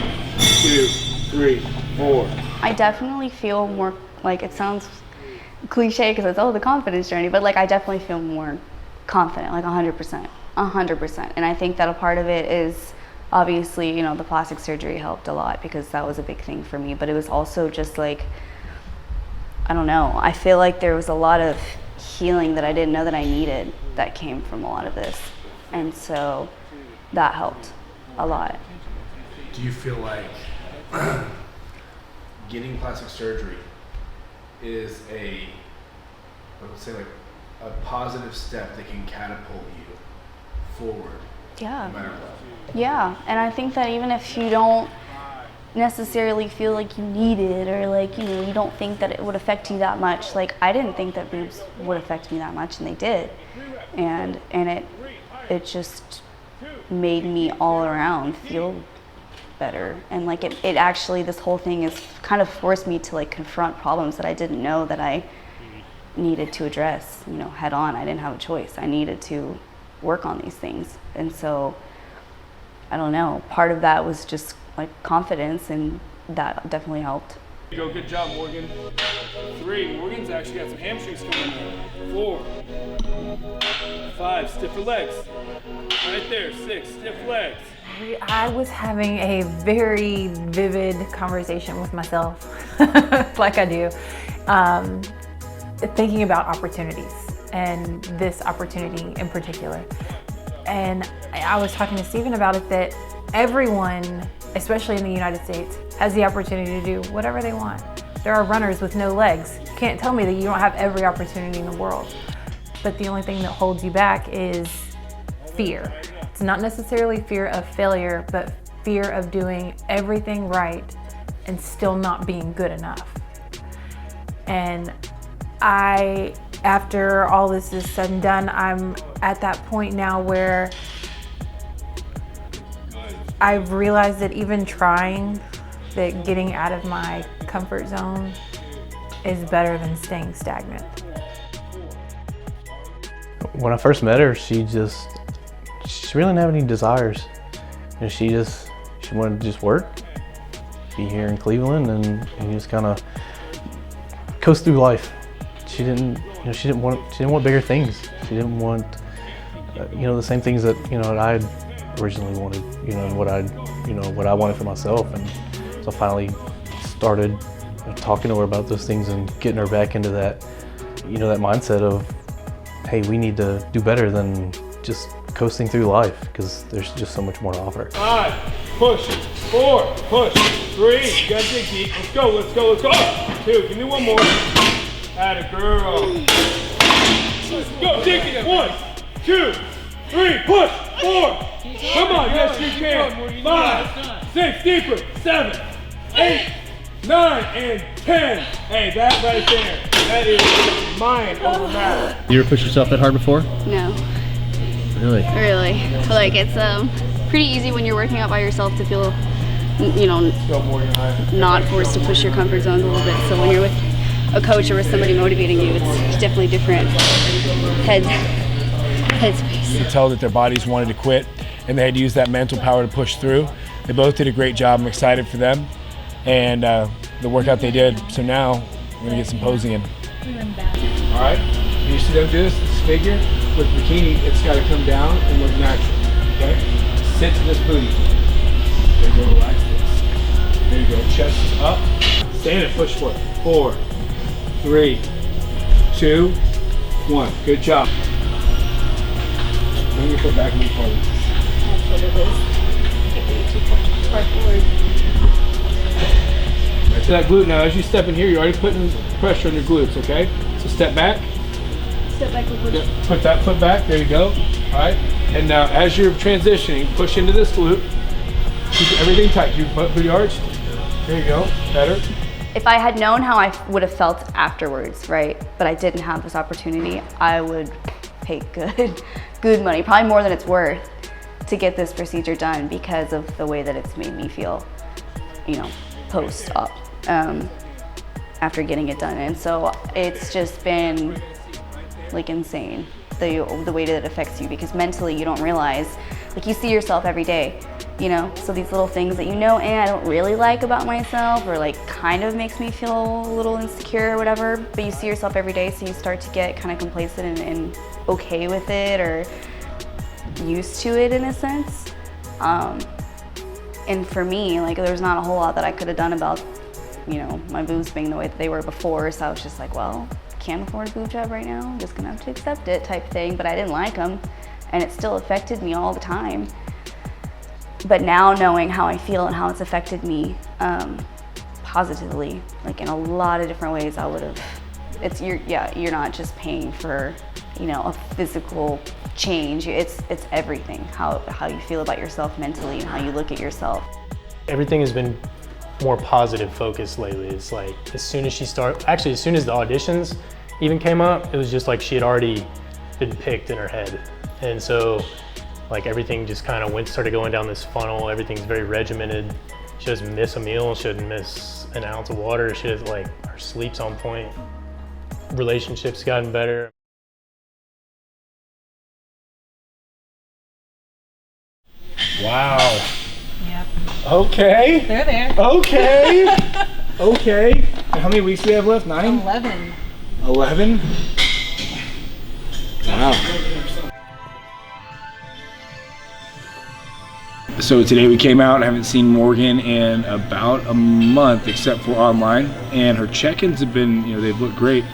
2, 3, 4. I definitely feel more, like, it sounds cliche because it's the confidence journey, but I definitely feel more confident, 100%. And I think that a part of it is obviously, the plastic surgery helped a lot, because that was a big thing for me, but it was also just I don't know, I feel like there was a lot of healing that I didn't know that I needed that came from a lot of this, and so that helped a lot. Do you feel like getting plastic surgery is a positive step that can catapult you forward? Yeah. No matter what. Yeah, and I think that even if you don't necessarily feel like you need it, or you don't think that it would affect you that much, I didn't think that boobs would affect me that much, and they did, and it just made me all around feel better. And it actually, this whole thing has kind of forced me to confront problems that I didn't know that I needed to address, you know, head on. I didn't have a choice. I needed to work on these things. And so, I don't know, part of that was just like confidence, and that definitely helped. Go, good job, Morgan. 3, Morgan's actually got some hamstrings coming in. 4, 5, stiffer legs. Right there, 6, stiff legs. I was having a very vivid conversation with myself, like I do, thinking about opportunities, and this opportunity in particular. And I was talking to Stephen about it, that everyone, especially in the United States, has the opportunity to do whatever they want. There are runners with no legs. You can't tell me that you don't have every opportunity in the world. But the only thing that holds you back is fear. It's not necessarily fear of failure, but fear of doing everything right and still not being good enough. And after all this is said and done, I'm at that point now where I've realized that even trying, that getting out of my comfort zone is better than staying stagnant. When I first met her, she really didn't have any desires. You know, she wanted to just work, be here in Cleveland, and just kind of coast through life. She didn't want bigger things. She didn't want, the same things that, I originally wanted, and what I wanted for myself. And so I finally started talking to her about those things and getting her back into that, that mindset of, hey, we need to do better than just coasting through life, because there's just so much more to offer. 5, push, 4, push, 3, you gotta dig deep. Let's go, let's go, let's go. 2, give me one more. Atta girl. Let's go, dig deep. 1, 2, 3, push, 4. Come on, yes you can. 5, 6, deeper, 7, 8, 9, and 10. Hey, that right there, that is mind over matter. You ever pushed yourself that hard before? No. Really? Really. Like, it's pretty easy when you're working out by yourself to feel, not forced to push your comfort zones a little bit. So when you're with a coach or with somebody motivating you, it's definitely different headspace. You could tell that their bodies wanted to quit, and they had to use that mental power to push through. They both did a great job. I'm excited for them and the workout they did. So now we're gonna get some posing in. All right, you see them do this figure? With bikini, it's gotta come down and look natural, okay? Sit to this booty. There you go, relax this. There you go, chest is up. Stand and push for it. 4, 3, 2, 1. Good job. Bring your foot back and move forward. That's what it is. Right to that glute. Now, as you step in here, you're already putting pressure on your glutes, okay? So step back. Step back and push. Yeah, put that foot back. There you go. All right. And now, as you're transitioning, push into this glute. Keep everything tight. Keep your butt pretty arched. There you go. Better. If I had known how I would have felt afterwards, right, but I didn't have this opportunity, I would pay good money, probably more than it's worth, to get this procedure done because of the way that it's made me feel, post-op, after getting it done. And so it's just been like insane, the way that it affects you, because mentally you don't realize, like, you see yourself every day, so these little things that I don't really like about myself, or like kind of makes me feel a little insecure or whatever, but you see yourself every day, so you start to get kind of complacent and okay with it, or used to it in a sense. And for me, like, there's not a whole lot that I could have done about, my boobs being the way that they were before, so I was just like, well, can't afford a boob job right now, I'm just gonna have to accept it type thing. But I didn't like them, and it still affected me all the time. But now, knowing how I feel and how it's affected me positively, like in a lot of different ways, I would have, you're not just paying for, a physical change, it's everything, how you feel about yourself mentally and how you look at yourself. Everything has been more positive focused lately. It's like, as soon as the auditions even came up, it was just like she had already been picked in her head. And so, like, everything just kind of started going down this funnel. Everything's very regimented. She doesn't miss a meal. She doesn't miss an ounce of water. She doesn't, like, her sleep's on point. relationship's gotten better. Wow. Yep. Okay. They're there. Okay. Okay. And how many weeks do we have left? 9? 11. 11? Wow. So today we came out. I haven't seen Morgan in about a month, except for online. And her check-ins have been, they've looked great.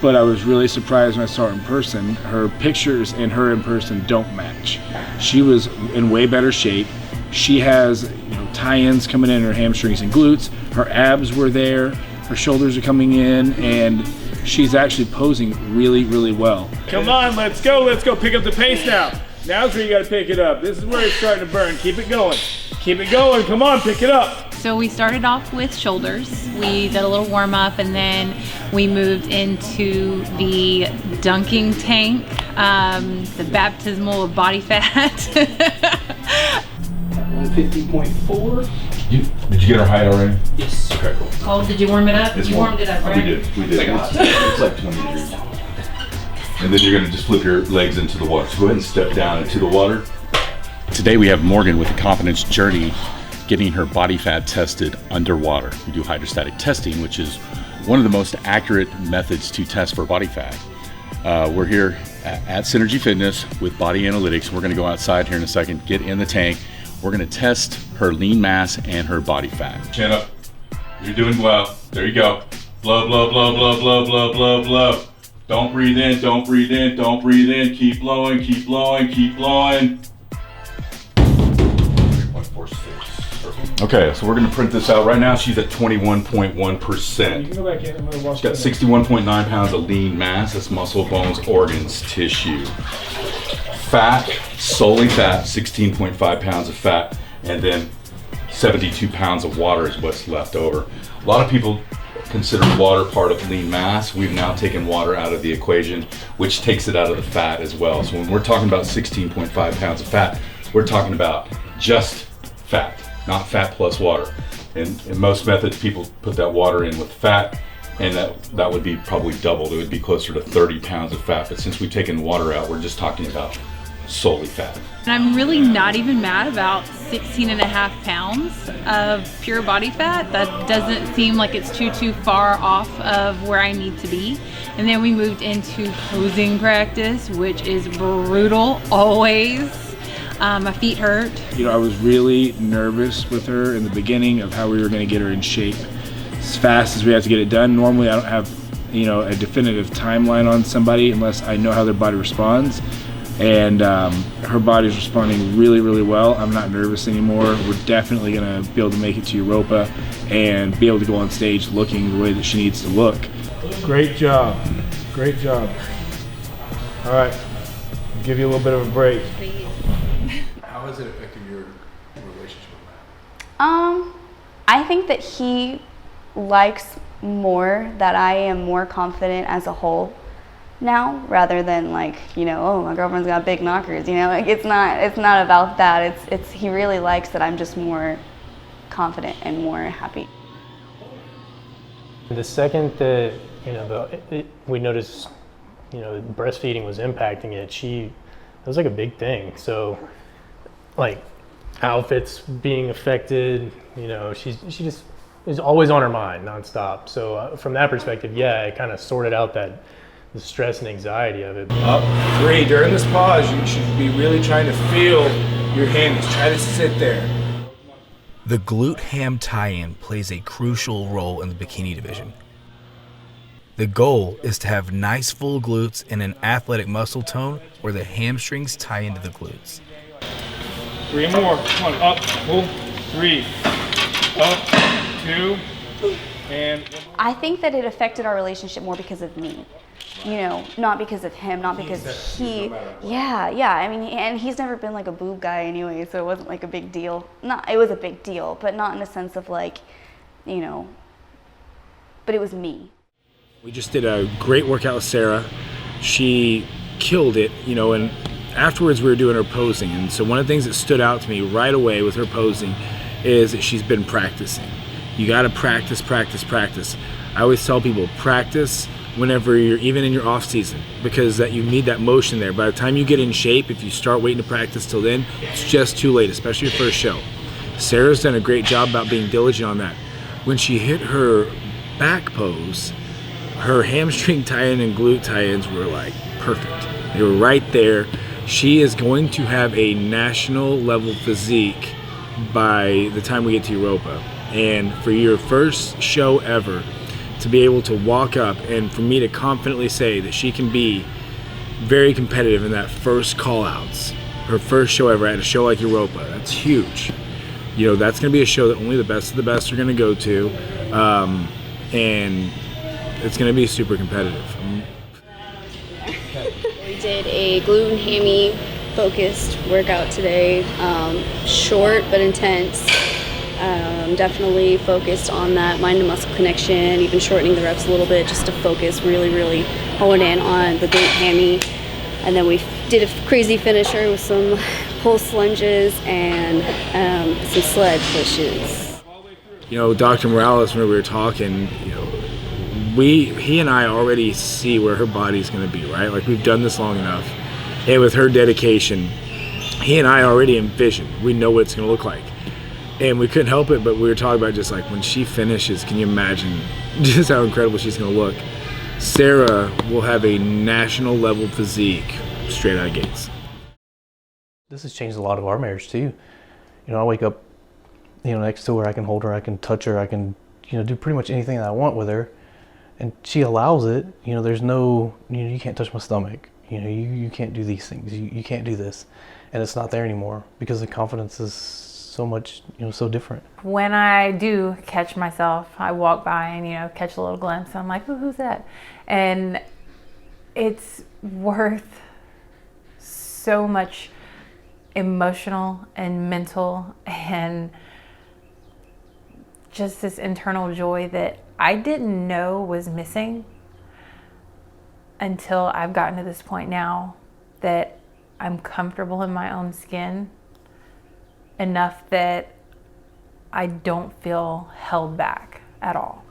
But I was really surprised when I saw her in person. Her pictures and her in person don't match. She was in way better shape. She has tie-ins coming in her hamstrings and glutes. Her abs were there. Her shoulders are coming in, and she's actually posing really, really well. Come on, let's go. Let's go. Pick up the pace now. Now's where you got to pick it up. This is where it's starting to burn. Keep it going. Keep it going. Come on, pick it up. So we started off with shoulders. We did a little warm up, and then we moved into the dunking tank, the baptismal of body fat. 150.4. Did you get our height already? Yes. Okay, cool. Oh, did you warm it up? It's You warmed it up, right? We did. It's like 20 degrees. And then you're gonna just flip your legs into the water. So go ahead and step down into the water. Today we have Morgan with the Confidence Journey getting her body fat tested underwater. We do hydrostatic testing, which is one of the most accurate methods to test for body fat. We're here at Synergy Fitness with Body Analytics. We're gonna go outside here in a second, get in the tank. We're gonna test her lean mass and her body fat. Chin up. You're doing well. There you go. Blow, blow, blow, blow, blow, blow, blow, blow. Don't breathe in, don't breathe in, don't breathe in. Keep blowing, keep blowing, keep blowing. 3.46. Okay, so we're gonna print this out right now. She's at 21.1%. You can go back in. I'm gonna wash She's got 61.9 pounds of lean mass. That's muscle, bones, organs, tissue. Fat, solely fat, 16.5 pounds of fat, and then 72 pounds of water is what's left over. A lot of people consider water part of lean mass. We've now taken water out of the equation, which takes it out of the fat as well. So when we're talking about 16.5 pounds of fat, we're talking about just fat, not fat plus water. And in most methods, people put that water in with fat, and that would be probably doubled. It would be closer to 30 pounds of fat. But since we've taken water out, we're just talking about solely fat. And I'm really not even mad about 16.5 pounds of pure body fat. That doesn't seem like it's too far off of where I need to be. And then we moved into posing practice, which is brutal always. My feet hurt. I was really nervous with her in the beginning of how we were going to get her in shape as fast as we have to get it done. Normally I don't have a definitive timeline on somebody unless I know how their body responds. And her body's responding really, really well. I'm not nervous anymore. We're definitely gonna be able to make it to Europa and be able to go on stage looking the way that she needs to look. Great job, great job. All right, I'll give you a little bit of a break. How has it affected your relationship with I think that he likes more that I am more confident as a whole now, rather than oh, my girlfriend's got big knockers, it's not about that. It's he really likes that I'm just more confident and more happy. The second that we noticed breastfeeding was impacting it, it was like a big thing. So outfits being affected, she just is always on her mind nonstop. So from that perspective, yeah, it kind of sorted out the stress and anxiety of it. Up 3. During this pause, you should be really trying to feel your hands. Try to sit there. The glute ham tie-in plays a crucial role in the bikini division. The goal is to have nice full glutes and an athletic muscle tone where the hamstrings tie into the glutes. 3 more. Come on, up, pull. 3, up, 2, and... I think that it affected our relationship more because of me. Not because of him, not because he, yeah. I mean, and he's never been like a boob guy anyway, so it wasn't like a big deal. It was a big deal, but not in a sense of but it was me. We just did a great workout with Sarah. She killed it, and afterwards we were doing her posing. And so one of the things that stood out to me right away with her posing is that she's been practicing. You gotta practice. I always tell people, practice whenever you're even in your off season, because that you need that motion there. By the time you get in shape, if you start waiting to practice till then, it's just too late, especially your first show. Sarah's done a great job about being diligent on that. When she hit her back pose, her hamstring tie-in and glute tie-ins were like perfect. They were right there. She is going to have a national level physique by the time we get to Europa. And for your first show ever, to be able to walk up and for me to confidently say that she can be very competitive in that first call-outs, her first show ever at a show like Europa, that's huge. You know, that's going to be a show that only the best of the best are going to go to, and it's going to be super competitive. We did a glute and hammy focused workout today, short but intense. Definitely focused on that mind to muscle connection, even shortening the reps a little bit just to focus, really hone in on the glute hammy. And then we did a crazy finisher with some pulse lunges and some sled pushes. You know, Dr. Morales, when we were talking, you know, he and I already see where her body's going to be, right? Like, we've done this long enough. And with her dedication, he and I already envision. We know what it's going to look like. And we couldn't help it, but we were talking about just like when she finishes, can you imagine just how incredible she's going to look? Sarah will have a national level physique straight out of gates. This has changed a lot of our marriage too. You know, I wake up, you know, next to her, I can hold her, I can touch her, I can, you know, do pretty much anything that I want with her. And she allows it. You know, there's no, you know, you can't touch my stomach. You know, you can't do these things. You can't do this. And it's not there anymore because the confidence is so much, you know, so different. When I do catch myself, I walk by and, you know, catch a little glimpse. And I'm like, oh, who's that? And it's worth so much emotional and mental and just this internal joy that I didn't know was missing until I've gotten to this point now that I'm comfortable in my own skin enough that I don't feel held back at all.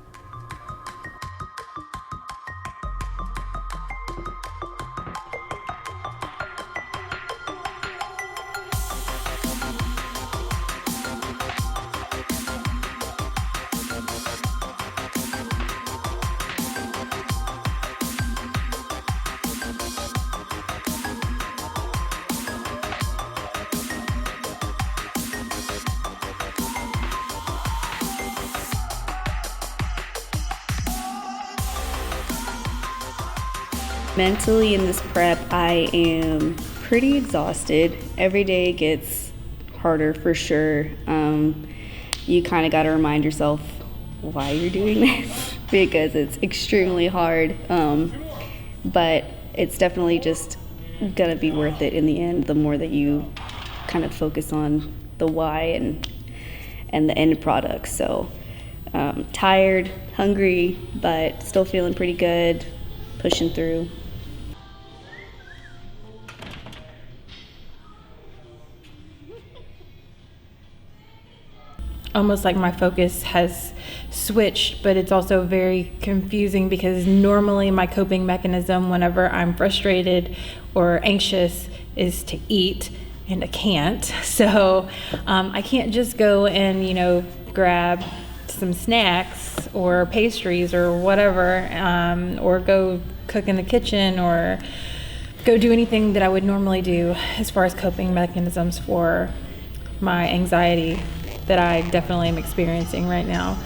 Mentally in this prep, I am pretty exhausted. Every day gets harder for sure. You kind of got to remind yourself why you're doing this because it's extremely hard. But it's definitely just gonna be worth it in the end, the more that you kind of focus on the why and the end product. So tired, hungry, but still feeling pretty good, pushing through. Almost like my focus has switched, but it's also very confusing because normally my coping mechanism whenever I'm frustrated or anxious is to eat, and I can't. So I can't just go and, you know, grab some snacks or pastries or whatever, or go cook in the kitchen or go do anything that I would normally do as far as coping mechanisms for my anxiety that I definitely am experiencing right now.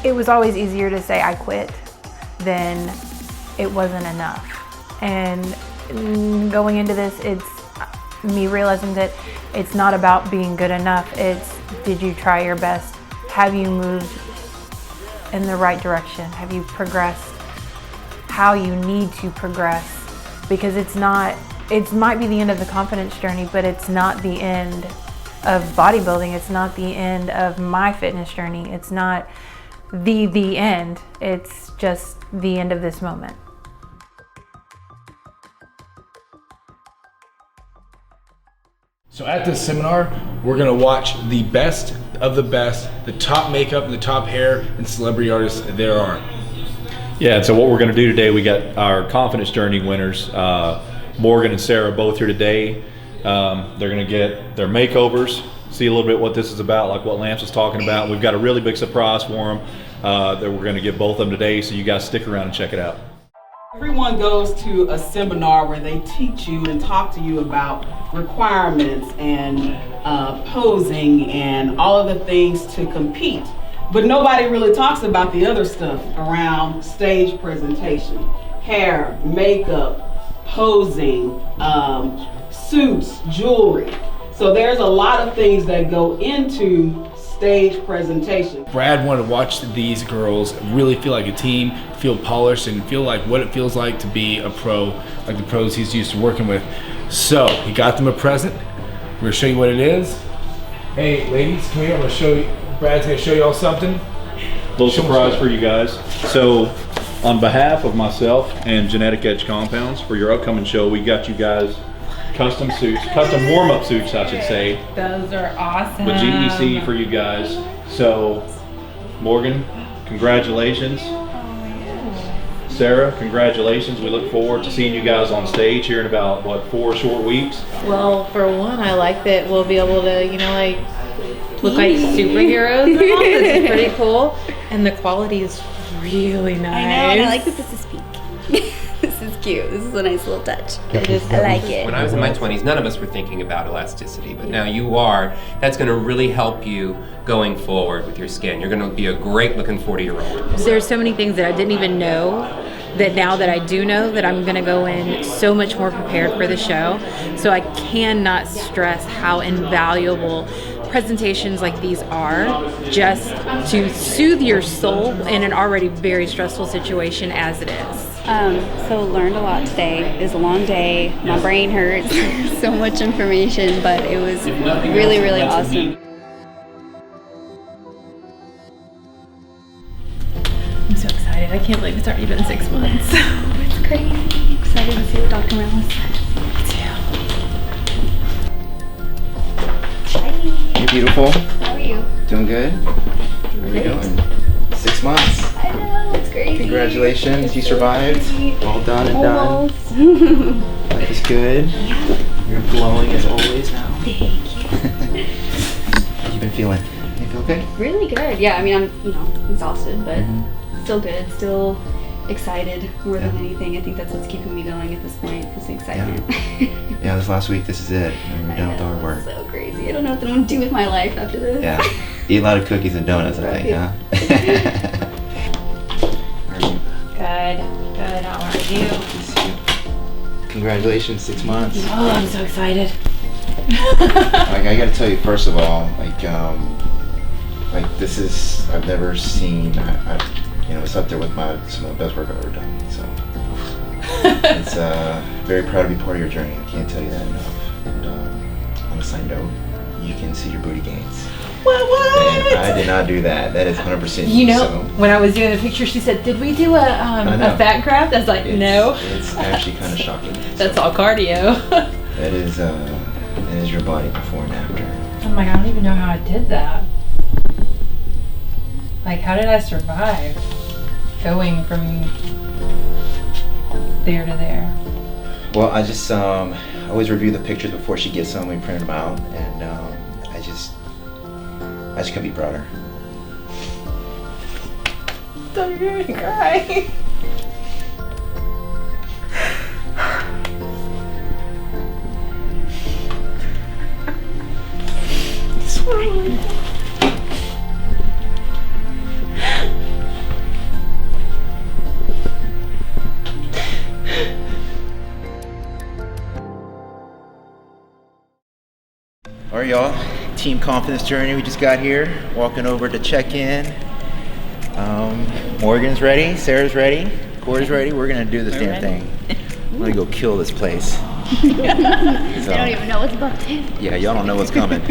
It was always easier to say I quit than it wasn't enough. And going into this, it's me realizing that it's not about being good enough. It's, did you try your best? Have you moved in the right direction? Have you progressed how you need to progress? Because it's not, it might be the end of the confidence journey, but it's not the end of bodybuilding. It's not the end of my fitness journey. It's not the end. It's just the end of this moment. So at this seminar, we're gonna watch the best of the best, the top makeup, the top hair, and celebrity artists there are. Yeah, and so what we're gonna do today, we got our confidence journey winners, Morgan and Sarah, both here today. They're gonna get their makeovers, see a little bit what this is about, like what Lance was talking about. We've got a really big surprise for them that we're gonna give both of them today, so you guys stick around and check it out. Everyone goes to a seminar where they teach you and talk to you about requirements and posing and all of the things to compete. But nobody really talks about the other stuff around stage presentation, hair, makeup, posing, suits, jewelry. So there's a lot of things that go into stage presentation. Brad wanted to watch these girls really feel like a team, feel polished, and feel like what it feels like to be a pro, like the pros he's used to working with. So he got them a present. We're gonna show you what it is. Hey ladies, come here, I'm gonna show you, Brad's gonna show you all something. Little surprise for you guys. So on behalf of myself and Genetic Edge Compounds, for your upcoming show, we got you guys custom suits, custom warm-up suits, I should say. Those are awesome. With GEC for you guys. So, Morgan, congratulations. Sarah, congratulations. We look forward to seeing you guys on stage here in about, what, 4 short weeks? Well, for one, I like that we'll be able to, you know, like, look like superheroes and all. This is pretty cool. And the quality is really nice. I know, and I like that this is pink. This is cute. This is a nice little touch. I like it. When I was in my 20s, none of us were thinking about elasticity, but now you are. That's going to really help you going forward with your skin. You're going to be a great looking 40-year-old. There's so many things that I didn't even know that now that I do know, that I'm going to go in so much more prepared for the show. So I cannot stress how invaluable presentations like these are, just to soothe your soul in an already very stressful situation as it is. So learned a lot today. It was a long day. My brain hurts. So much information, but it was really, really awesome. I'm so excited. I can't believe it's already been 6 months. It's crazy. Excited to see what Dr. Morales says. You're beautiful. How are you? Doing good? How are you doing? 6 months. I know, it's crazy. Congratulations, you survived. All done and Almost. done. Life is good. You're glowing as always now. Thank you. How you been feeling? You feel good? Really good. Yeah, I mean, I'm, exhausted, but still good. Still excited more than anything. I think that's what's keeping me going at this point, is the excitement. Yeah, this last week, this is it. And we're done with all our work. So crazy. I don't know what I'm going to do with my life after this. Yeah. Eat a lot of cookies and donuts, I think, huh? Good. Good. How are you? Congratulations, 6 months. Oh, I'm so excited. Like, I gotta tell you, first of all, like this is, I've never seen, it's up there with some of the best work I've ever done, so. It's very proud to be part of your journey. I can't tell you that enough. And on a side note, you can see your booty gains. What? And I did not do that. That is 100% You know, so. when I was doing the picture, she said, "Did we do a fat graph?" I was like, "No." It's actually kind of shocking. That's all cardio. That is your body before and after. I'm like, I don't even know how I did that. Like, how did I survive going from there to there? Well, I just always review the pictures before she gets them. We print them out, and I just couldn't be prouder. Don't you're gonna cry. All right, y'all. Team Confidence Journey. We just got here. Walking over to check in. Morgan's ready. Sarah's ready. Corey's ready. We're gonna do this damn thing. I'm gonna go kill this place. They don't even know what's about to happen. Yeah, y'all don't know what's coming.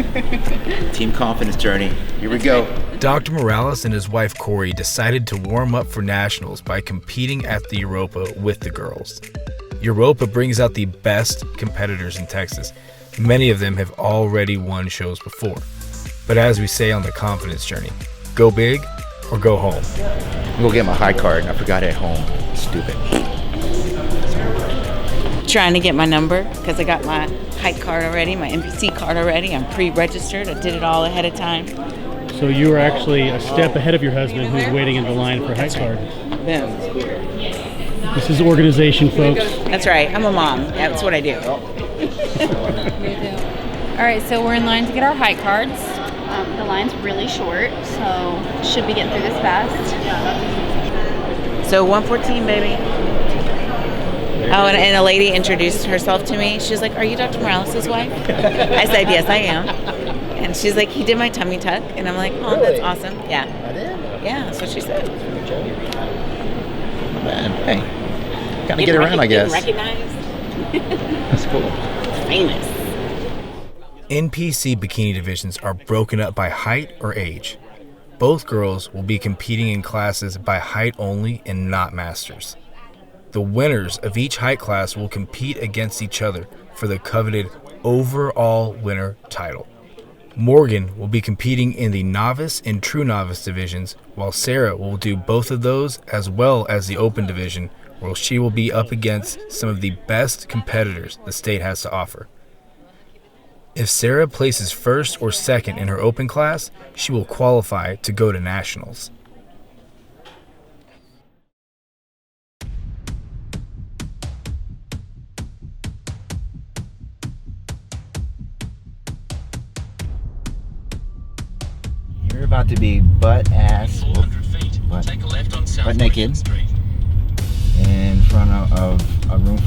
Team Confidence Journey. Here we go. Dr. Morales and his wife Corey decided to warm up for nationals by competing at the Europa with the girls. Europa brings out the best competitors in Texas. Many of them have already won shows before. But as we say on the Confidence Journey, go big or go home. I'm gonna get my high card. I forgot it at home. Stupid. Trying to get my number because I got my height card already, my NPC card already. I'm pre-registered. I did it all ahead of time. So you were actually a step ahead of your husband who's waiting in the line for height card. Boom. This is organization, folks. That's right. I'm a mom. That's what I do. All right, so we're in line to get our height cards. The line's really short, so should we get through this fast? So 114, baby. Oh, and a lady introduced herself to me. She was like, "Are you Dr. Morales' wife?" I said, "Yes, I am." And she's like, "He did my tummy tuck." And I'm like, "Oh, that's awesome." Yeah. Yeah, that's what she said. Man, hey. Gotta get around, I guess. Recognized. That's cool. Famous. NPC bikini divisions are broken up by height or age. Both girls will be competing in classes by height only and not masters. The winners of each height class will compete against each other for the coveted overall winner title. Morgan will be competing in the novice and true novice divisions, while Sarah will do both of those as well as the open division, where she will be up against some of the best competitors the state has to offer. If Sarah places first or second in her open class, she will qualify to go to nationals. You're about to be butt naked in front of a room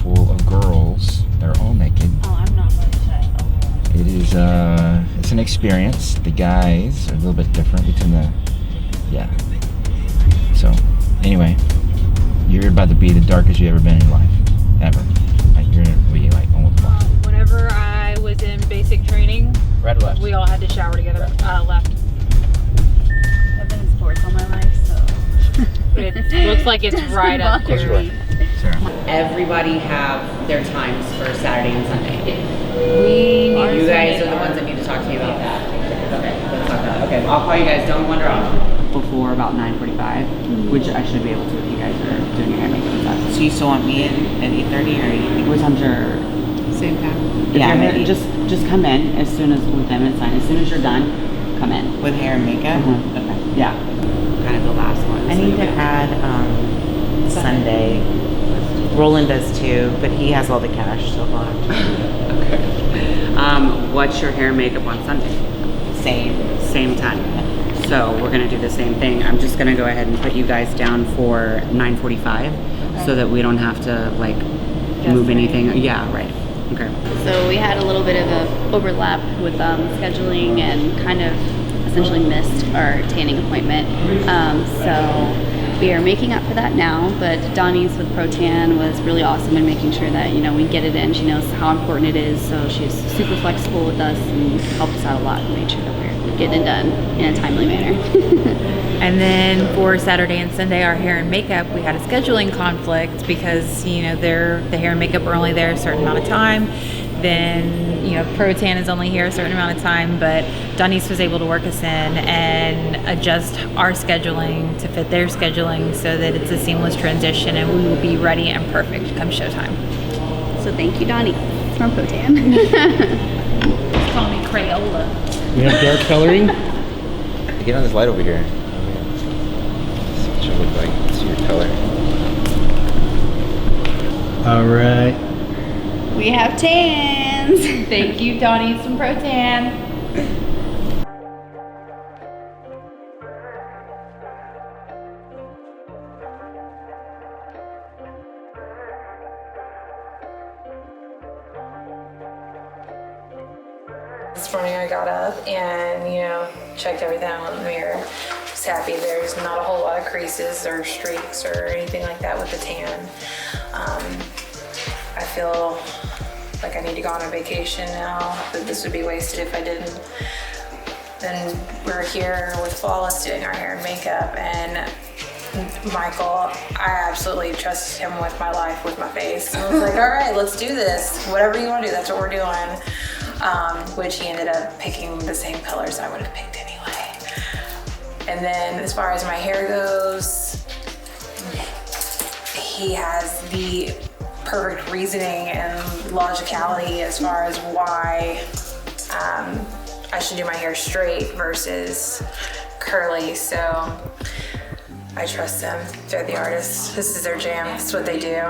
full of girls. They're all naked. Oh, I'm not going to say. It is it's an experience. The guys are a little bit different between So anyway, you're about to be the darkest you've ever been in your life, ever. Like, you're gonna be like almost blind. Whenever I was in basic training, Right or left? we all had to shower together. Left. I've been in sports all my life, so. It looks like it's right up Close your left. Sarah. Everybody have their times for Saturday and Sunday. You guys are the ones that need to talk to me about that. Okay, let's talk about it. Okay, I'll call you guys. Don't wander off. Before about 9:45, which I should be able to if you guys are doing your hair, makeup, and stuff. So you still want me in at 8:30 or anything? What time's your same time? Yeah, just come in as soon as with them and sign. As soon as you're done, come in with hair and makeup. Okay. Yeah. Kind of the last one. I So need to yeah. add Sunday. Roland does too, but he has all the cash, so he'll have to. Okay. What's your hair and makeup on Sunday? Same time. So we're gonna do the same thing. I'm just gonna go ahead and put you guys down for 9:45, so that we don't have to like move anything. Yeah, right. Okay. So we had a little bit of a overlap with scheduling and kind of essentially missed our tanning appointment. So we are making up for that now, but Donnie's with ProTan was really awesome in making sure that, we get it in. She knows how important it is, so she's super flexible with us and helped us out a lot and made sure that we're getting it done in a timely manner. And then for Saturday and Sunday, our hair and makeup, we had a scheduling conflict because, the hair and makeup are only there a certain amount of time. Then, ProTan is only here a certain amount of time, but Donnice was able to work us in and adjust our scheduling to fit their scheduling so that it's a seamless transition and we will be ready and perfect come showtime. So thank you, Donnie, from ProTan. Call me Crayola. We have dark coloring. Get on this light over here. See what you look like. See your color. All right. We have tans. Thank you, Donnie's from ProTan. This morning I got up and, checked everything out in the mirror. Was happy there's not a whole lot of creases or streaks or anything like that with the tan. I I feel like I need to go on a vacation now, that this would be wasted if I didn't. Then we're here with Flawless doing our hair and makeup, and Michael, I absolutely trusted him with my life, with my face. I was like, all right, let's do this. Whatever you want to do, that's what we're doing. Which he ended up picking the same colors I would have picked anyway. And then as far as my hair goes, he has the perfect reasoning and logicality as far as why I should do my hair straight versus curly. So I trust them. They're the artists. This is their jam. This is what they do.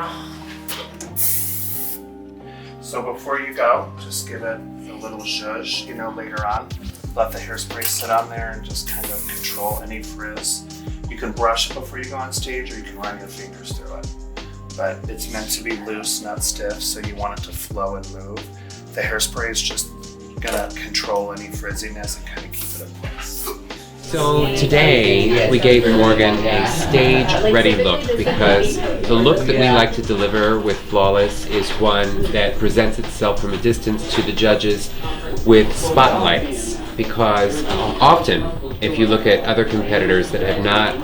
So before you go, just give it a little zhuzh, later on. Let the hairspray sit on there and just kind of control any frizz. You can brush it before you go on stage, or you can run your fingers through it. But it's meant to be loose, not stiff, so you want it to flow and move. The hairspray is just gonna control any frizziness and kind of keep it in place. So today we gave Morgan a stage-ready look, because the look that we like to deliver with Flawless is one that presents itself from a distance to the judges with spotlights. Because often, if you look at other competitors that have not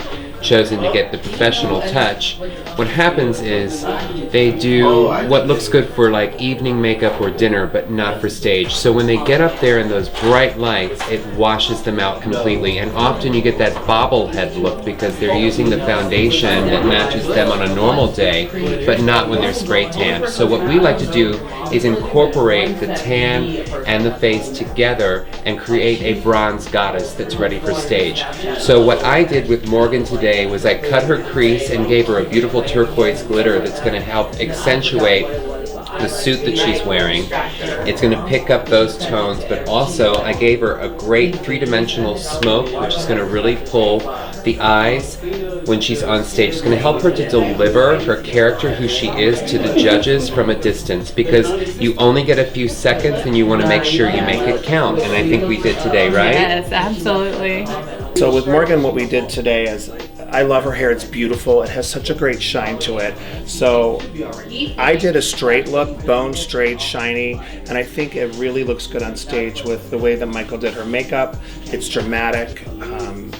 chosen to get the professional touch, what happens is they do what looks good for like evening makeup or dinner, but not for stage. So when they get up there in those bright lights, it washes them out completely. And often you get that bobblehead look because they're using the foundation that matches them on a normal day, but not when they're spray tanned. So what we like to do is incorporate the tan and the face together and create a bronze goddess that's ready for stage. So what I did with Morgan today was I cut her crease and gave her a beautiful turquoise glitter that's going to help accentuate the suit that she's wearing. It's going to pick up those tones, but also I gave her a great three-dimensional smoke, which is going to really pull the eyes when she's on stage. It's going to help her to deliver her character, who she is, to the judges from a distance, because you only get a few seconds and you want to make sure you make it count, and I think we did today, right? Yes, absolutely. So with Morgan, what we did today is, I love her hair, it's beautiful, it has such a great shine to it. So I did a straight look, bone straight, shiny, and I think it really looks good on stage with the way that Michael did her makeup. It's dramatic,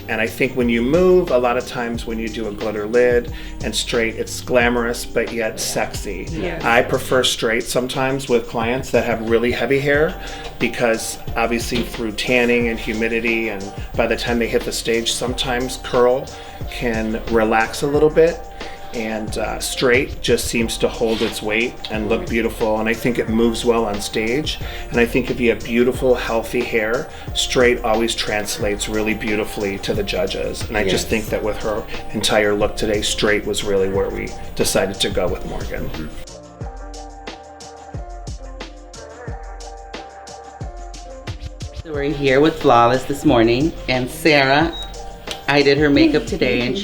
and I think when you move, a lot of times when you do a glitter lid and straight, it's glamorous but yet sexy. Yes. I prefer straight sometimes with clients that have really heavy hair, because obviously through tanning and humidity, and by the time they hit the stage, sometimes curl can relax a little bit, and straight just seems to hold its weight and look beautiful, and I think it moves well on stage. And I think if you have beautiful, healthy hair, straight always translates really beautifully to the judges. And I just think that with her entire look today, straight was really where we decided to go with Morgan. So we're here with Flawless this morning, and Sarah, I did her makeup today, and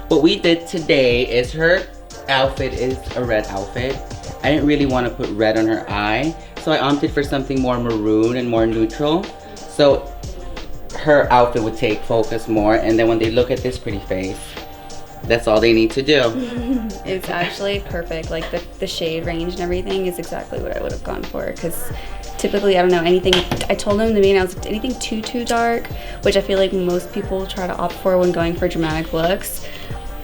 what we did today is her outfit is a red outfit. I didn't really want to put red on her eye, so I opted for something more maroon and more neutral, so her outfit would take focus more, and then when they look at this pretty face, that's all they need to do. It's actually perfect. Like the shade range and everything is exactly what I would have gone for, because typically, I don't know, anything, I told them to me, and I was like, anything too dark, which I feel like most people try to opt for when going for dramatic looks,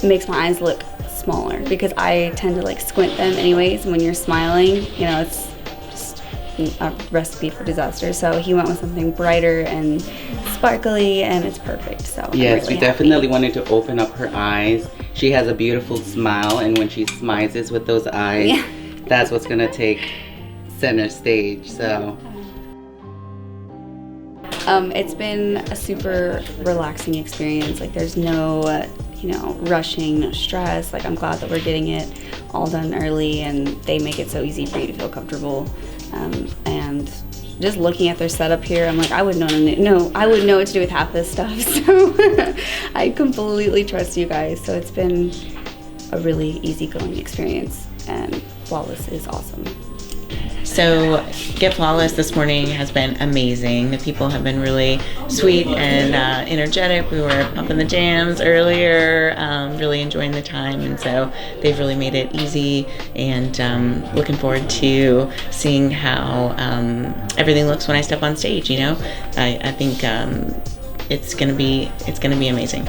makes my eyes look smaller, because I tend to like squint them anyways, and when you're smiling, it's just a recipe for disaster. So he went with something brighter and sparkly, and it's perfect. So yes, we definitely wanted to open up her eyes. She has a beautiful smile, and when she smiles with those eyes, that's what's gonna take center stage. So it's been a super relaxing experience. Like there's no rushing, no stress. Like I'm glad that we're getting it all done early, and they make it so easy for you to feel comfortable. And just looking at their setup here, I'm like, I wouldn't know what to do with half this stuff. So I completely trust you guys. So it's been a really easygoing experience, and Flawless is awesome. So Get Flawless this morning has been amazing. The people have been really sweet and energetic. We were pumping the jams earlier, really enjoying the time, and so they've really made it easy, and looking forward to seeing how everything looks when I step on stage. You know, I think it's gonna be amazing.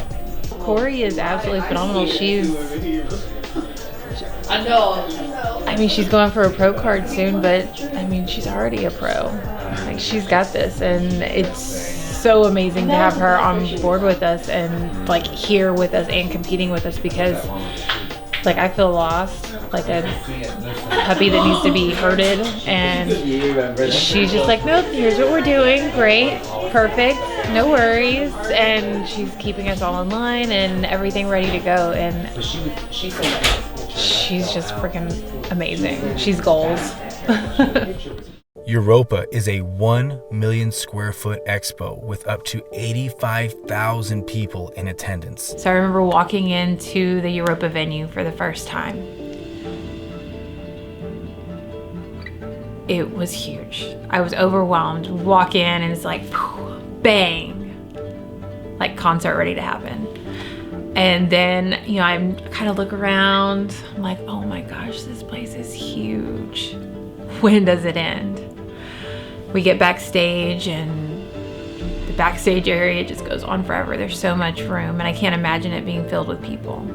Corey is absolutely phenomenal. I mean, she's going for a pro card soon, but I mean, she's already a pro. Like, she's got this, and it's so amazing to have her on board with us and like here with us and competing with us, because like I feel lost, like a puppy that needs to be herded, and she's just like, nope, here's what we're doing, great, perfect, no worries, and she's keeping us all in line and everything ready to go, and she's just freaking amazing. She's goals. Europa is a 1 million square foot expo with up to 85,000 people in attendance. So I remember walking into the Europa venue for the first time. It was huge. I was overwhelmed. Walk in and it's like, bang, like concert ready to happen. And then, you know, I kind of look around, I'm like, oh my gosh, this place is huge. When does it end? We get backstage, and the backstage area just goes on forever. There's so much room, and I can't imagine it being filled with people.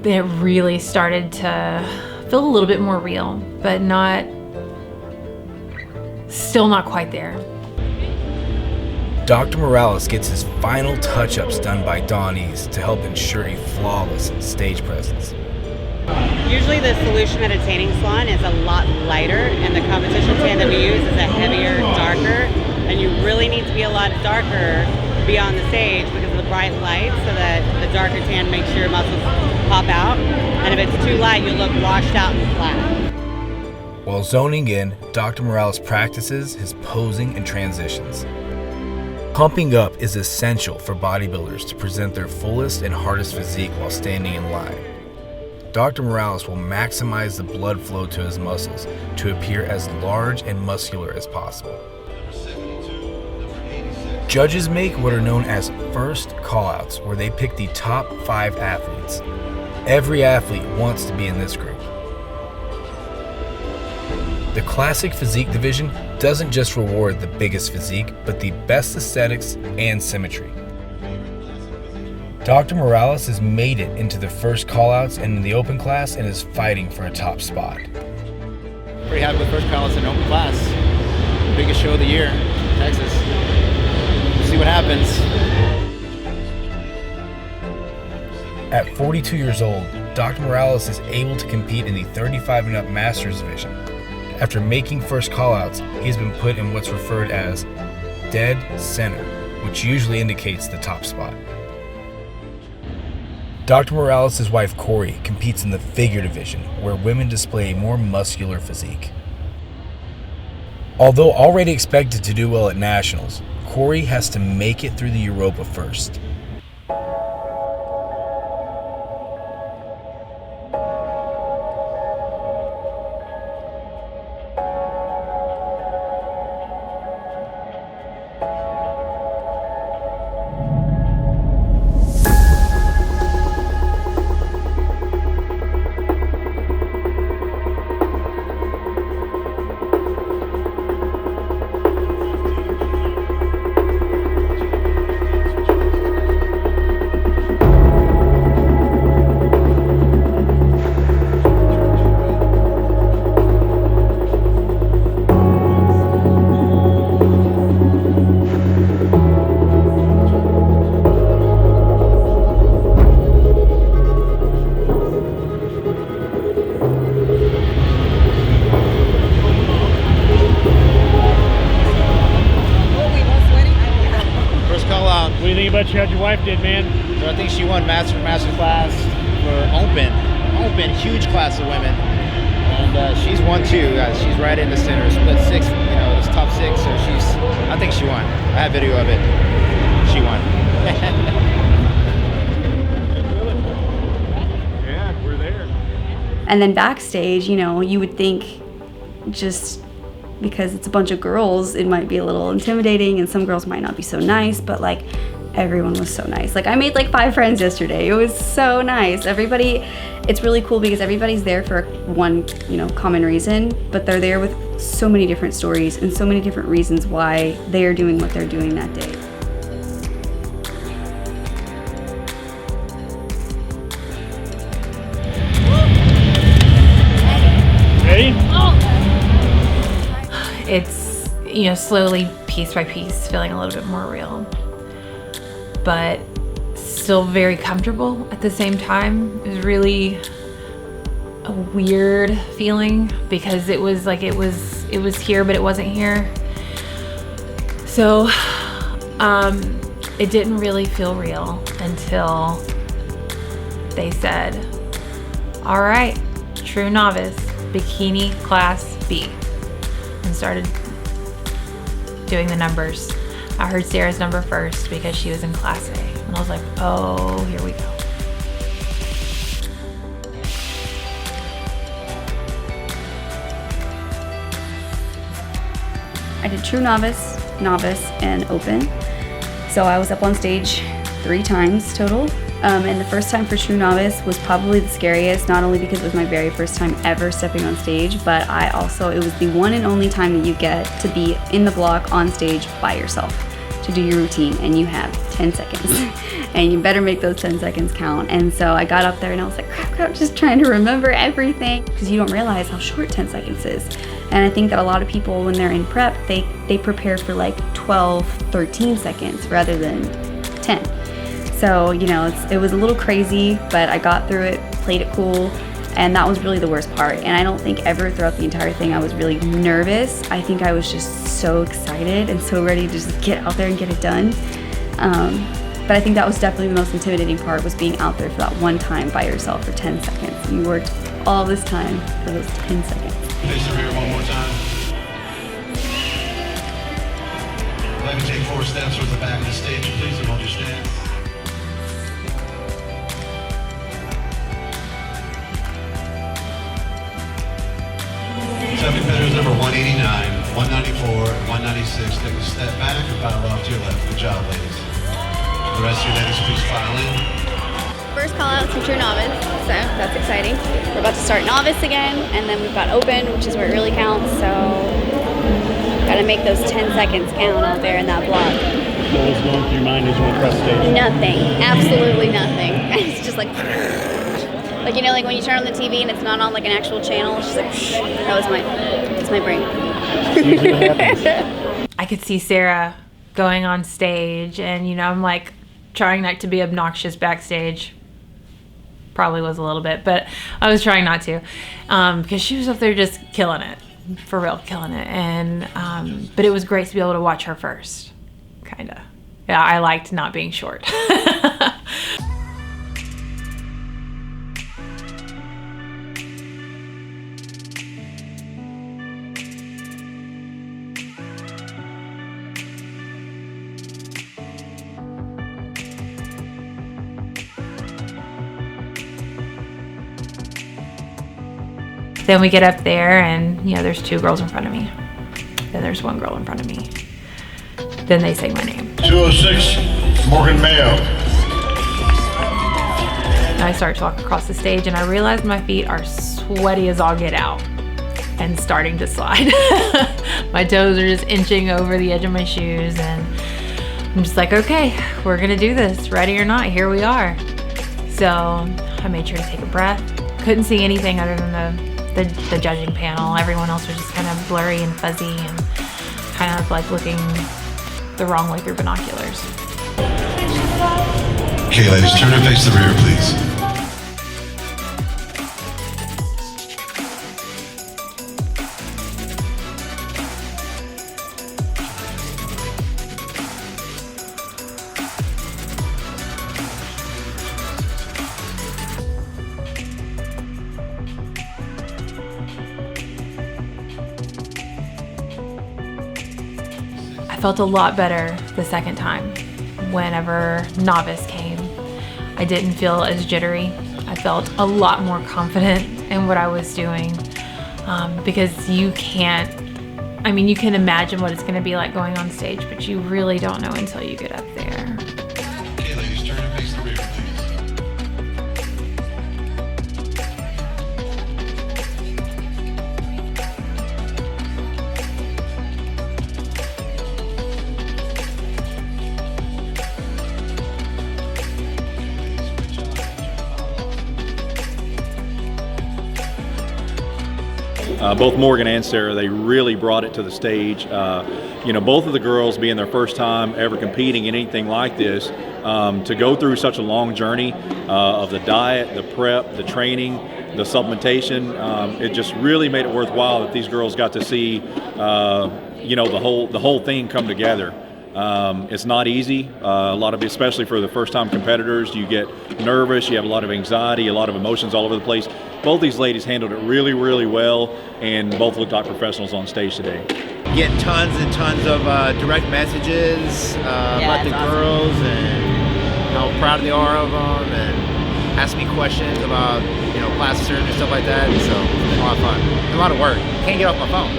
It really started to feel a little bit more real, but still not quite there. Dr. Morales gets his final touch-ups done by Donnie's to help ensure a flawless stage presence. Usually the solution at a tanning salon is a lot lighter, and the competition tan that we use is a heavier, darker, and you really need to be a lot darker to be on the stage because of the bright lights, so that the darker tan makes your muscles pop out, and if it's too light, you look washed out and flat. While zoning in, Dr. Morales practices his posing and transitions. Pumping up is essential for bodybuilders to present their fullest and hardest physique while standing in line. Dr. Morales will maximize the blood flow to his muscles to appear as large and muscular as possible. Judges make what are known as first callouts, where they pick the top 5 athletes. Every athlete wants to be in this group. The classic physique division doesn't just reward the biggest physique, but the best aesthetics and symmetry. Dr. Morales has made it into the first callouts and in the open class, and is fighting for a top spot. Pretty happy with first callouts in open class. Biggest show of the year, Texas. We'll see what happens. At 42 years old, Dr. Morales is able to compete in the 35 and up Masters division. After making first callouts, he has been put in what's referred as dead center, which usually indicates the top spot. Dr. Morales' wife Corey competes in the figure division, where women display a more muscular physique. Although already expected to do well at nationals, Corey has to make it through the Europa first. What your wife did, man? So I think she won master class for open, huge class of women, and she's won too. She's right in the center, split 6. It's top 6. So I think she won. I have video of it. She won. Yeah, we're there. And then backstage, you know, you would think just because it's a bunch of girls, it might be a little intimidating and some girls might not be so nice, but like everyone was so nice. Like I made like 5 friends yesterday. It was so nice. Everybody, it's really cool because everybody's there for one, you know, common reason, but they're there with so many different stories and so many different reasons why they are doing what they're doing that day. Ready? It's, you know, slowly, piece by piece, feeling a little bit more real, but still very comfortable at the same time. It was really a weird feeling because it was like it was here, but it wasn't here. So it didn't really feel real until they said, all right, true novice, bikini class B, and started doing the numbers. I heard Sarah's number first because she was in class A, and I was like, oh, here we go. I did true novice, novice, and open. So I was up on stage 3 times total. And the first time for true novice was probably the scariest, not only because it was my very first time ever stepping on stage, but it was the one and only time that you get to be in the block on stage by yourself to do your routine, and you have 10 seconds. And you better make those 10 seconds count. And so I got up there and I was like, crap, just trying to remember everything, because you don't realize how short 10 seconds is. And I think that a lot of people, when they're in prep, they prepare for like 12, 13 seconds rather than 10. So, you know, it was a little crazy, but I got through it, played it cool, and that was really the worst part. And I don't think ever throughout the entire thing I was really nervous. I think I was just so excited and so ready to just get out there and get it done. But I think that was definitely the most intimidating part, was being out there for that one time by yourself for 10 seconds. You worked all this time for those 10 seconds. Face the rear one more time. Let me take 4 steps towards the back of the stage, please, and hold your stance. 7 competitors number 189, 194, and 196. Take a step back and file off to your left. Good job, ladies. The rest of your ladies, please file in. First call out to true novice, so that's exciting. We're about to start novice again, and then we've got open, which is where it really counts, so gotta make those 10 seconds count out there in that block. What was going through your mind as you went across stage? Nothing, absolutely nothing. It's just like, you know, like when you turn on the TV and it's not on like an actual channel, it's just like, that's my brain. I could see Sarah going on stage, and you know, I'm like trying not to be obnoxious backstage. Probably was a little bit, but I was trying not to, because she was up there just killing it, for real, killing it. And but it was great to be able to watch her first, kinda. Yeah, I liked not being short. Then we get up there and, you know, there's 2 girls in front of me. Then there's 1 girl in front of me. Then they say my name. 206, Morgan Mayo. And I start to walk across the stage and I realize my feet are sweaty as all get out and starting to slide. My toes are just inching over the edge of my shoes, and I'm just like, okay, we're gonna do this. Ready or not, here we are. So I made sure to take a breath. Couldn't see anything other than the judging panel. Everyone else was just kind of blurry and fuzzy and kind of like looking the wrong way through binoculars. Okay, ladies, turn and face the rear, please. I felt a lot better the second time. Whenever novice came, I didn't feel as jittery. I felt a lot more confident in what I was doing, because you can't, I mean, you can imagine what it's going to be like going on stage, but you really don't know until you get up there. Okay, ladies, turn and face the rear, please. Both Morgan and Sarah, they really brought it to the stage. Both of the girls being their first time ever competing in anything like this, to go through such a long journey of the diet, the prep, the training, the supplementation, it just really made it worthwhile that these girls got to see, the whole thing come together. It's not easy. A lot of, especially for the first-time competitors, you get nervous, you have a lot of anxiety, a lot of emotions all over the place. Both these ladies handled it really, really well, and both looked like professionals on stage today. Getting tons and tons of direct messages about the girls and how proud they are of them, and ask me questions about plastic surgery and stuff like that. So it's been a lot of fun. A lot of work. Can't get off my phone.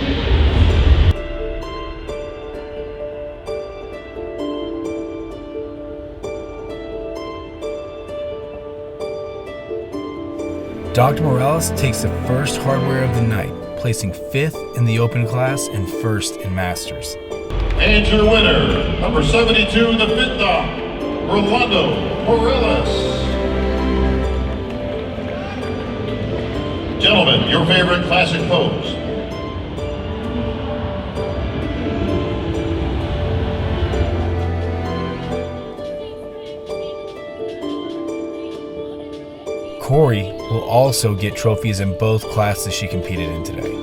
Dr. Morales takes the first hardware of the night, placing 5th in the open class and 1st in masters. And your winner, number 72, the 5th dom, Rolondo Morales. Gentlemen, your favorite classic pose. Corey will also get trophies in both classes she competed in today.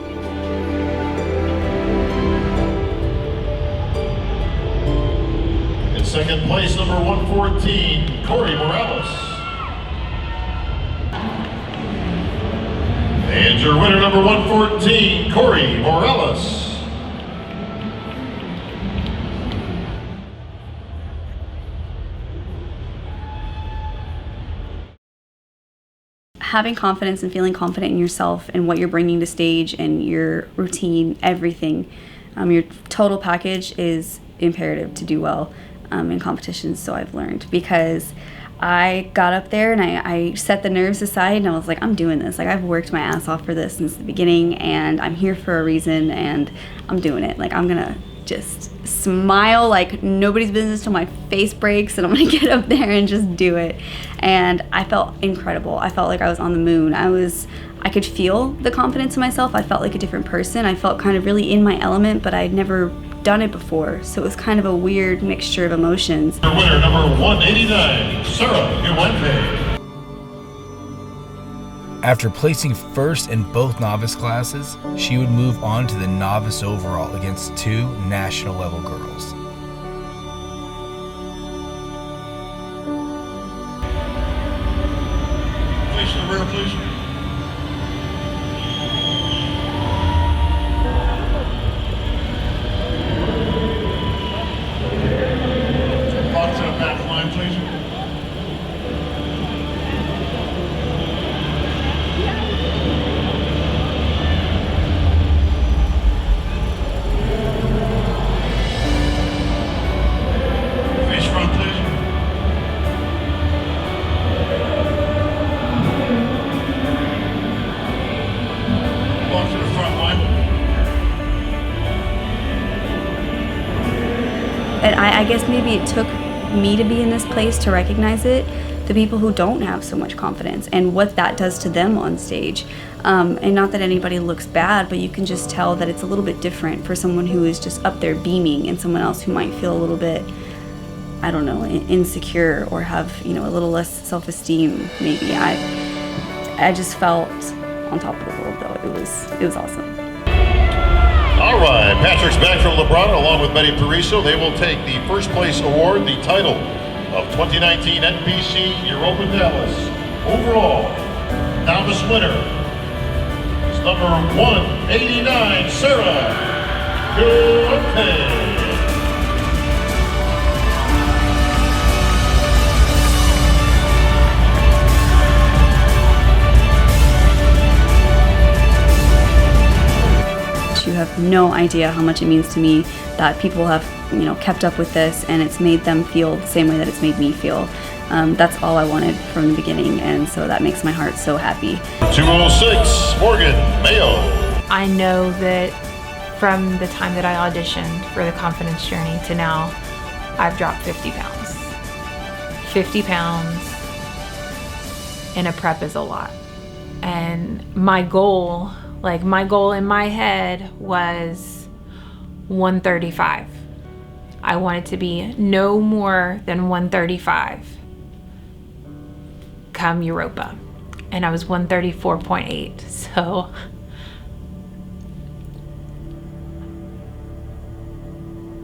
In second place, number 114, Corey Morales. And your winner, number 114, Corey Morales. Having confidence and feeling confident in yourself and what you're bringing to stage and your routine, everything, your total package is imperative to do well in competitions, so I've learned. Because I got up there and I set the nerves aside and I was like, I'm doing this. Like, I've worked my ass off for this since the beginning, and I'm here for a reason, and I'm doing it. Like, I'm gonna just smile like nobody's business till my face breaks, and I'm gonna get up there and just do it. And I felt incredible. I felt like I was on the moon. I could feel the confidence in myself. I felt like a different person. I felt kind of really in my element, but I'd never done it before, so it was kind of a weird mixture of emotions. Your winner, number 189, Sarah Uwente. After placing 1st in both novice classes, she would move on to the novice overall against 2 national level girls. Face the rear, please. Walk to the back line, please. Face front, please. Walk to the front line. And I guess maybe it took me to be in this place to recognize it, the people who don't have so much confidence and what that does to them on stage. And not that anybody looks bad, but you can just tell that it's a little bit different for someone who is just up there beaming and someone else who might feel a little bit, I don't know, insecure or have, a little less self-esteem maybe. I just felt on top of the world, though. It was awesome. All right, Patrick's back from LeBron along with Betty Pariso. They will take the first place award, the title of 2019 NPC Europa Dallas. Overall, novice winner is number 189, Sarah Uwente. no idea how much it means to me that people have, kept up with this, and it's made them feel the same way that it's made me feel. That's all I wanted from the beginning, and so that makes my heart so happy. 206, Morgan Mayo. I know that from the time that I auditioned for the Confidence Journey to now, I've dropped 50 pounds. 50 pounds in a prep is a lot. And my goal in my head was 135. I wanted to be no more than 135 come Europa. And I was 134.8, so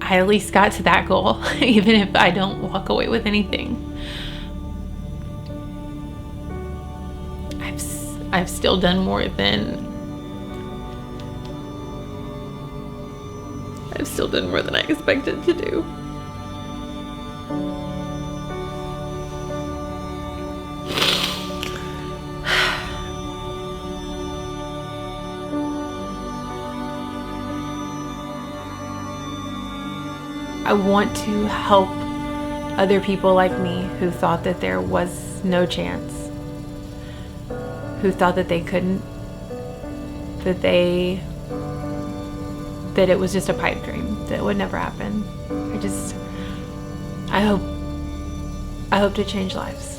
I at least got to that goal, even if I don't walk away with anything. I've still done more than I expected to do. I want to help other people like me who thought that there was no chance, who thought that they couldn't, that it was just a pipe dream, that it would never happen. I hope to change lives.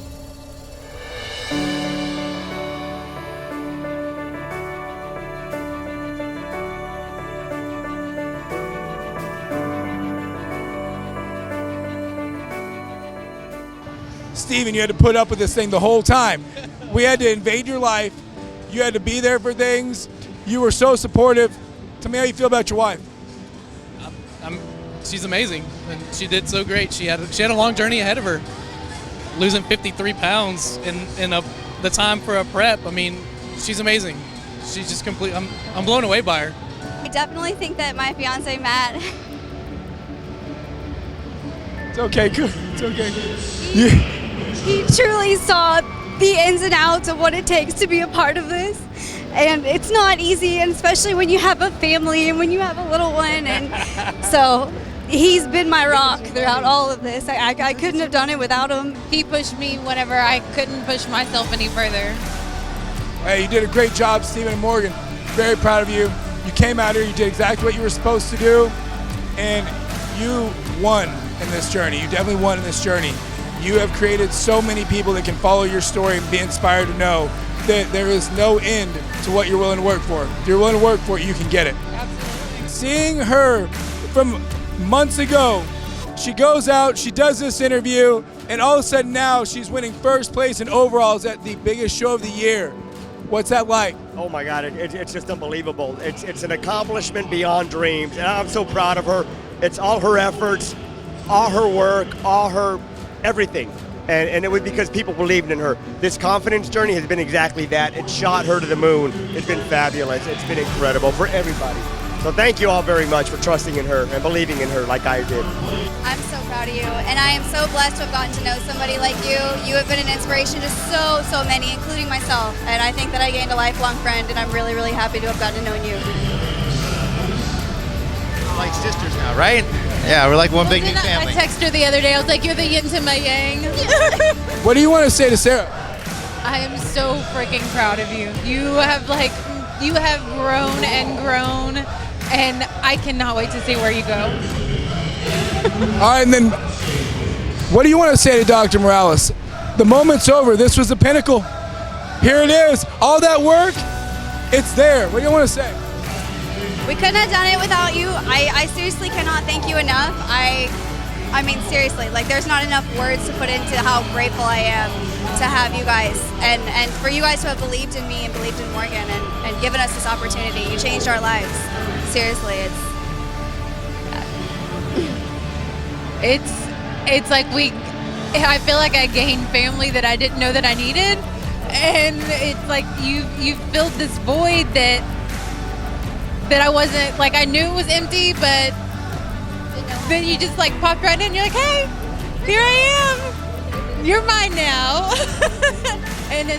Steven, you had to put up with this thing the whole time. We had to invade your life. You had to be there for things. You were so supportive. Tell me how you feel about your wife. She's amazing, and she did so great. She had a long journey ahead of her, losing 53 pounds in the time for a prep. I mean, she's amazing. She's just complete. I'm blown away by her. I definitely think that my fiance Matt. It's okay, good. It's okay. He truly saw the ins and outs of what it takes to be a part of this. And it's not easy, and especially when you have a family and when you have a little one. And so he's been my rock throughout all of this. I couldn't have done it without him. He pushed me whenever I couldn't push myself any further. Hey, you did a great job, Steven and Morgan. Very proud of you. You came out here, you did exactly what you were supposed to do, and you won in this journey. You definitely won in this journey. You have created so many people that can follow your story and be inspired to know that there is no end to what you're willing to work for. If you're willing to work for it, you can get it. Absolutely. Seeing her from months ago, she goes out, she does this interview, and all of a sudden now she's winning first place in overalls at the biggest show of the year. What's that like? Oh my God, it's just unbelievable. It's an accomplishment beyond dreams, and I'm so proud of her. It's all her efforts, all her work, all her everything. And it was because people believed in her. This confidence journey has been exactly that. It shot her to the moon. It's been fabulous. It's been incredible for everybody. So thank you all very much for trusting in her and believing in her like I did. I'm so proud of you, and I am so blessed to have gotten to know somebody like you. You have been an inspiration to so many, including myself. And I think that I gained a lifelong friend, and I'm really, really happy to have gotten to know you. We're like sisters now, right? Yeah, we're like one big new family. I texted her the other day. I was like, "You're the yin to my yang." What do you want to say to Sarah? I am so freaking proud of you. You have grown and grown, and I cannot wait to see where you go. All right, and then what do you want to say to Dr. Morales? The moment's over. This was the pinnacle. Here it is. All that work, it's there. What do you want to say? We couldn't have done it without you. I seriously cannot thank you enough. I mean, seriously, like there's not enough words to put into how grateful I am to have you guys and for you guys to have believed in me and believed in Morgan and given us this opportunity. You changed our lives. Seriously, it's like I feel like I gained family that I didn't know that I needed, and it's like you filled this void that I wasn't, like, I knew it was empty, but then you just like popped right in. You're like, hey, here I am. You're mine now. And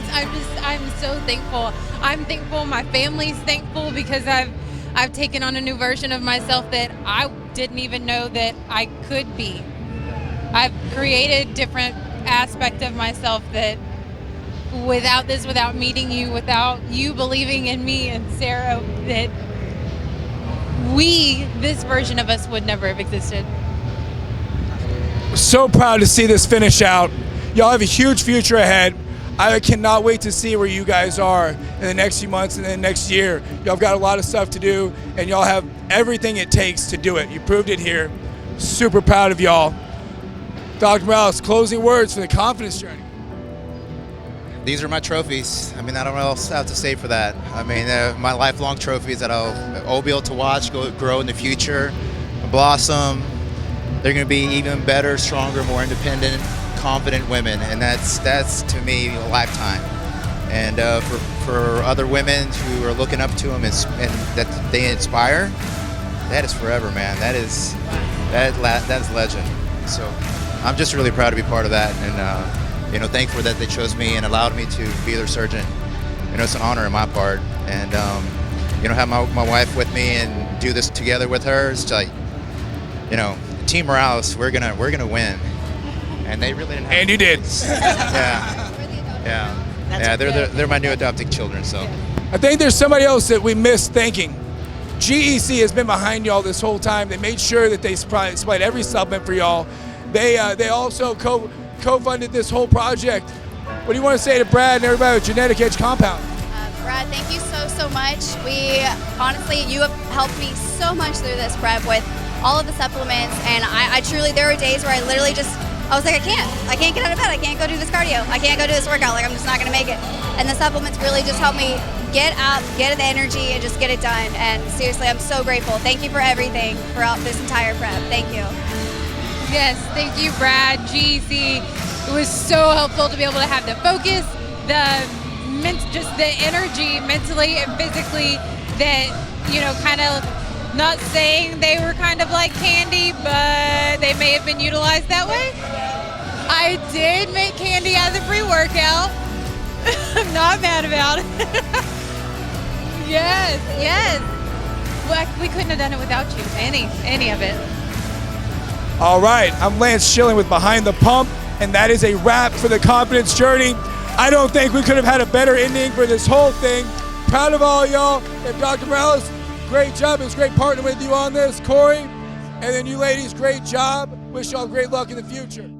I'm so thankful. I'm thankful. My family's thankful because I've taken on a new version of myself that I didn't even know that I could be. I've created different aspect of myself that without meeting you, without you believing in me and Sarah, that this version of us would never have existed. So proud to see this finish out. Y'all have a huge future ahead. I cannot wait to see where you guys are in the next few months and then next year. Y'all have got a lot of stuff to do, and y'all have everything it takes to do it. You proved it here. Super proud of y'all. Dr. Morales, closing words for the confidence journey. These are my trophies. I mean, I don't know what else I have to say for that. I mean, my lifelong trophies that I'll be able to watch grow in the future, blossom. They're going to be even better, stronger, more independent, confident women, and that's to me a lifetime. And for other women who are looking up to them and that they inspire, that is forever, man. That is legend. So I'm just really proud to be part of that, and thankful that they chose me and allowed me to be their surgeon. It's an honor on my part, and have my wife with me and do this together with her. It's like, Team Morales, we're gonna win, and they really didn't have. And you did. Yeah. They're my new adopted children. So I think there's somebody else that we missed thanking. GEC has been behind y'all this whole time. They made sure that they supplied every supplement for y'all. They also co-funded this whole project. What do you want to say to Brad and everybody with Genetic Edge Compound? Brad, thank you so much. You have helped me so much through this prep with all of the supplements, and I truly, there were days where I was like, I can't get out of bed, I can't go do this cardio, I can't go do this workout, like I'm just not gonna make it. And the supplements really just helped me get up, get the energy, and just get it done. And seriously, I'm so grateful. Thank you for everything throughout this entire prep. Thank you. Yes, thank you, Brad, GC. It was so helpful to be able to have the focus, just the energy mentally and physically that, kind of, not saying they were kind of like candy, but they may have been utilized that way. I did make candy out of the pre-workout. I'm not mad about it. Yes. Well, we couldn't have done it without you, any of it. All right, I'm Lance Schilling with Behind the Pump, and that is a wrap for the confidence journey. I don't think we could have had a better ending for this whole thing. Proud of all y'all. And Dr. Morales, great job. It was great partnering with you on this. Corey, and then you ladies, great job. Wish y'all great luck in the future.